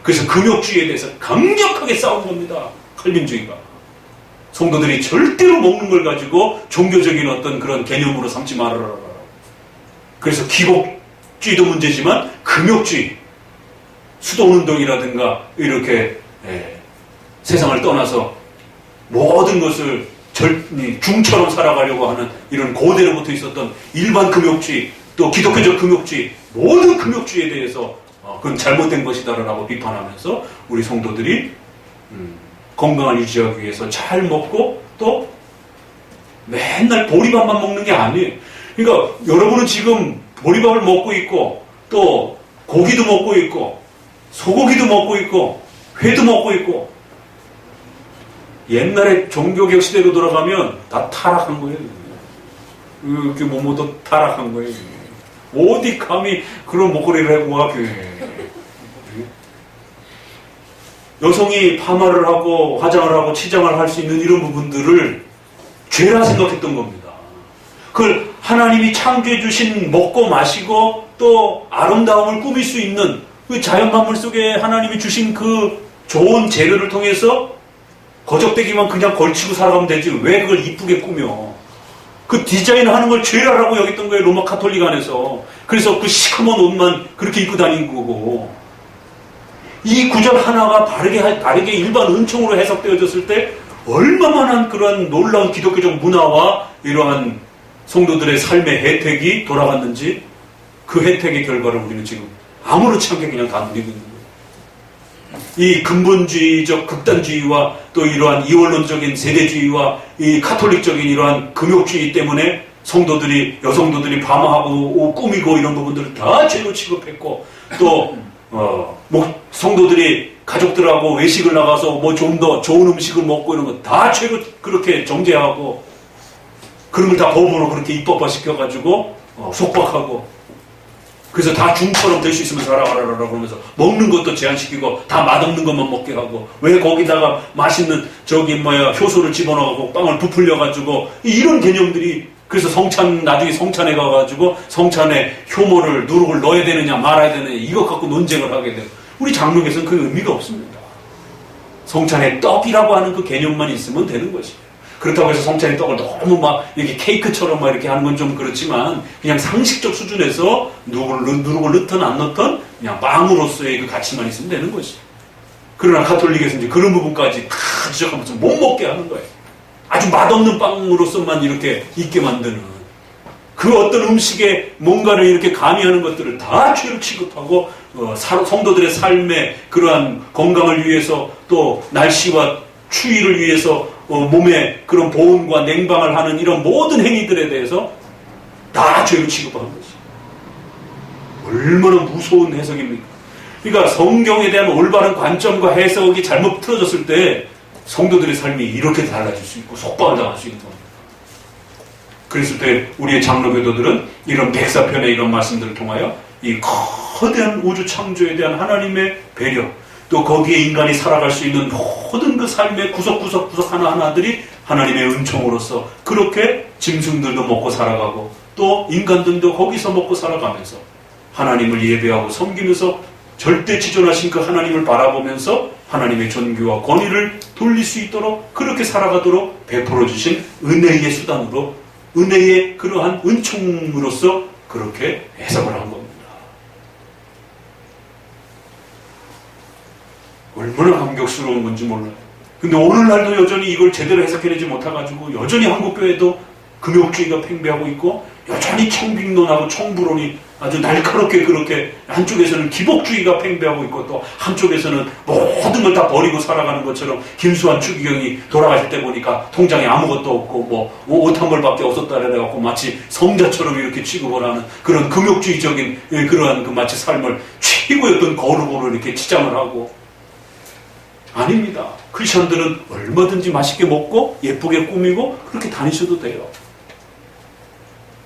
S1: 그래서 금욕주의에 대해서 강력하게 싸운 겁니다. 칼빈주의가. 성도들이 절대로 먹는 걸 가지고 종교적인 어떤 그런 개념으로 삼지 말아라. 그래서 기복주의도 문제지만 금욕주의, 수도운동이라든가 이렇게 세상을 떠나서 모든 것을 중처럼 살아가려고 하는 이런 고대로부터 있었던 일반 금욕주의, 또 기독교적 금욕주의, 모든 금욕주의에 대해서 그건 잘못된 것이다라고 비판하면서 우리 성도들이 건강을 유지하기 위해서 잘 먹고 또 맨날 보리밥만 먹는 게 아니에요. 그러니까 여러분은 지금 보리밥을 먹고 있고 또 고기도 먹고 있고 소고기도 먹고 있고 회도 먹고 있고, 옛날에 종교개혁 시대로 돌아가면 다 타락한 거예요. 이렇게 뭐뭐도 타락한 거예요. 어디 감히 그런 목걸이를 하고 와. 여성이 파마를 하고 화장을 하고 치장을 할 수 있는 이런 부분들을 죄라 생각했던 겁니다. 그걸 하나님이 창조해 주신 먹고 마시고 또 아름다움을 꾸밀 수 있는 그 자연 만물 속에 하나님이 주신 그 좋은 재료를 통해서 거적대기만 그냥 걸치고 살아가면 되지 왜 그걸 이쁘게 꾸며. 그 디자인하는 걸 죄라라고 여겼던 거예요, 로마 카톨릭 안에서. 그래서 그 시커먼 옷만 그렇게 입고 다닌 거고, 이 구절 하나가 바르게 일반 은총으로 해석되어졌을 때 얼마만한 그런 놀라운 기독교적 문화와 이러한 성도들의 삶의 혜택이 돌아갔는지, 그 혜택의 결과를 우리는 지금 아무렇지 않게 그냥 다 누리고 있는 거예요. 이 근본주의적 극단주의와 또 이러한 이원론적인 세대주의와 이 카톨릭적인 이러한 금욕주의 때문에 여성도들이 파마하고 꾸미고 이런 부분들을 다 죄로 취급했고, 또 성도들이 가족들하고 외식을 나가서 뭐 좀 더 좋은 음식을 먹고 이런 거 다 죄로 그렇게 정죄하고, 그런 걸 다 법으로 그렇게 입법화시켜가지고 속박하고, 그래서 다 중처럼 될 수 있으면 살아가라라고 그러면서 먹는 것도 제한시키고 다 맛없는 것만 먹게 하고, 왜 거기다가 맛있는 효소를 집어넣고 빵을 부풀려가지고 이런 개념들이, 그래서 나중에 성찬에 가가지고 성찬에 효모를 누룩을 넣어야 되느냐 말아야 되느냐 이것 갖고 논쟁을 하게 되고, 우리 장로교에서는 그 의미가 없습니다. 성찬에 떡이라고 하는 그 개념만 있으면 되는 것이에요. 그렇다고 해서 성찬의 떡을 너무 막 이렇게 케이크처럼 막 이렇게 하는 건 좀 그렇지만, 그냥 상식적 수준에서 누룩을 넣든 안 넣든 그냥 빵으로서의 그 가치만 있으면 되는 것이에요. 그러나 가톨릭에서 이제 그런 부분까지 다 지적하면서 못 먹게 하는 거예요. 아주 맛없는 빵으로서만 이렇게 있게 만드는, 그 어떤 음식에 뭔가를 이렇게 가미하는 것들을 다 죄로 취급하고, 성도들의 삶의 그러한 건강을 위해서 또 날씨와 추위를 위해서 몸의 그런 보온과 냉방을 하는 이런 모든 행위들에 대해서 다 죄로 취급하는 것이죠. 얼마나 무서운 해석입니까? 그러니까 성경에 대한 올바른 관점과 해석이 잘못 틀어졌을 때 성도들의 삶이 이렇게 달라질 수 있고 속박을 당할 수 있는 겁니다. 그랬을 때 우리의 장로교도들은 이런 백사편의 이런 말씀들을 통하여 이 거대한 우주 창조에 대한 하나님의 배려, 또 거기에 인간이 살아갈 수 있는 모든 그 삶의 구석구석 하나하나들이 하나님의 은총으로서 그렇게 짐승들도 먹고 살아가고 또 인간들도 거기서 먹고 살아가면서 하나님을 예배하고 섬기면서 절대 지존하신 그 하나님을 바라보면서 하나님의 존귀와 권위를 돌릴 수 있도록 그렇게 살아가도록 베풀어 주신 은혜의 수단으로, 은혜의 그러한 은총으로서 그렇게 해석을 한 겁니다. 얼마나 감격스러운 건지 몰라요. 근데 오늘날도 여전히 이걸 제대로 해석해내지 못해가지고 여전히 한국교회도 금욕주의가 팽배하고 있고, 여전히 청빙론하고 청부론이 아주 날카롭게 그렇게, 한쪽에서는 기복주의가 팽배하고 있고 또 한쪽에서는 모든 걸 다 버리고 살아가는 것처럼, 김수환 추기경이 돌아가실 때 보니까 통장에 아무것도 없고 뭐 옷 한 벌밖에 없었다 그래갖고 마치 성자처럼 이렇게 취급을 하는 그런 금욕주의적인 그러한 그 마치 삶을 최고의 어떤 거룩으로 이렇게 치장을 하고, 아닙니다. 크리스천들은 얼마든지 맛있게 먹고 예쁘게 꾸미고 그렇게 다니셔도 돼요.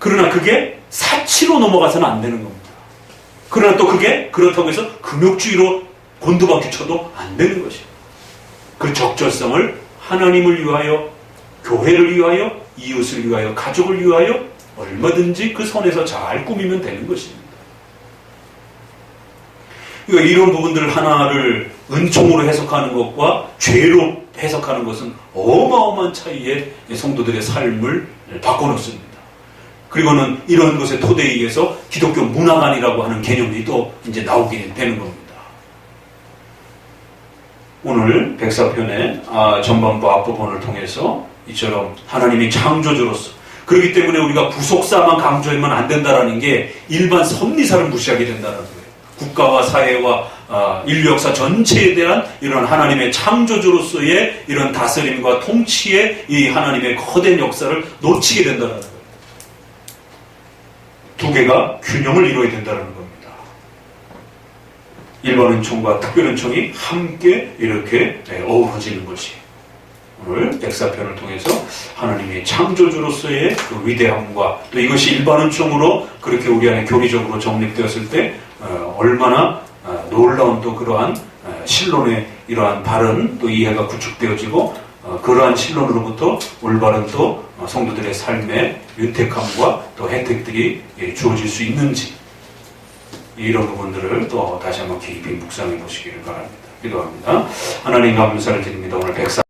S1: 그러나 그게 사치로 넘어가서는 안 되는 겁니다. 그러나 또 그게 그렇다고 해서 금욕주의로 곤두박질 쳐도 안 되는 것이에요. 그 적절성을 하나님을 위하여, 교회를 위하여, 이웃을 위하여, 가족을 위하여 얼마든지 그 선에서 잘 꾸미면 되는 것입니다. 그러니까 이런 부분들 하나를 은총으로 해석하는 것과 죄로 해석하는 것은 어마어마한 차이의 성도들의 삶을 바꿔놓습니다. 그리고는 이런 것의 토대에 의해서 기독교 문화관이라고 하는 개념이 또 이제 나오게 되는 겁니다. 오늘 백사편의 전반부 앞부분을 통해서 이처럼 하나님이 창조주로서, 그렇기 때문에 우리가 부속사만 강조하면 안 된다라는 게 일반 섭리사를 무시하게 된다는 거예요. 국가와 사회와 인류 역사 전체에 대한 이런 하나님의 창조주로서의 이런 다스림과 통치의 이 하나님의 거대한 역사를 놓치게 된다는 거예요. 두 개가 균형을 이루어야 된다는 겁니다. 일반 은총과 특별 은총이 함께 이렇게 어우러지는 것이 오늘 백사편을 통해서 하나님의 창조주로서의 그 위대함과 또 이것이 일반 은총으로 그렇게 우리 안에 교리적으로 정립되었을 때 얼마나 놀라운 또 그러한 신론의 이러한 바른 또 이해가 구축되어지고 그러한 신론으로부터 올바른 또 성도들의 삶의 윤택함과 또 혜택들이 주어질 수 있는지, 이런 부분들을 또 다시 한번 깊이 묵상해 보시기를 바랍니다. 기도합니다. 하나님 감사를 드립니다. 오늘 백사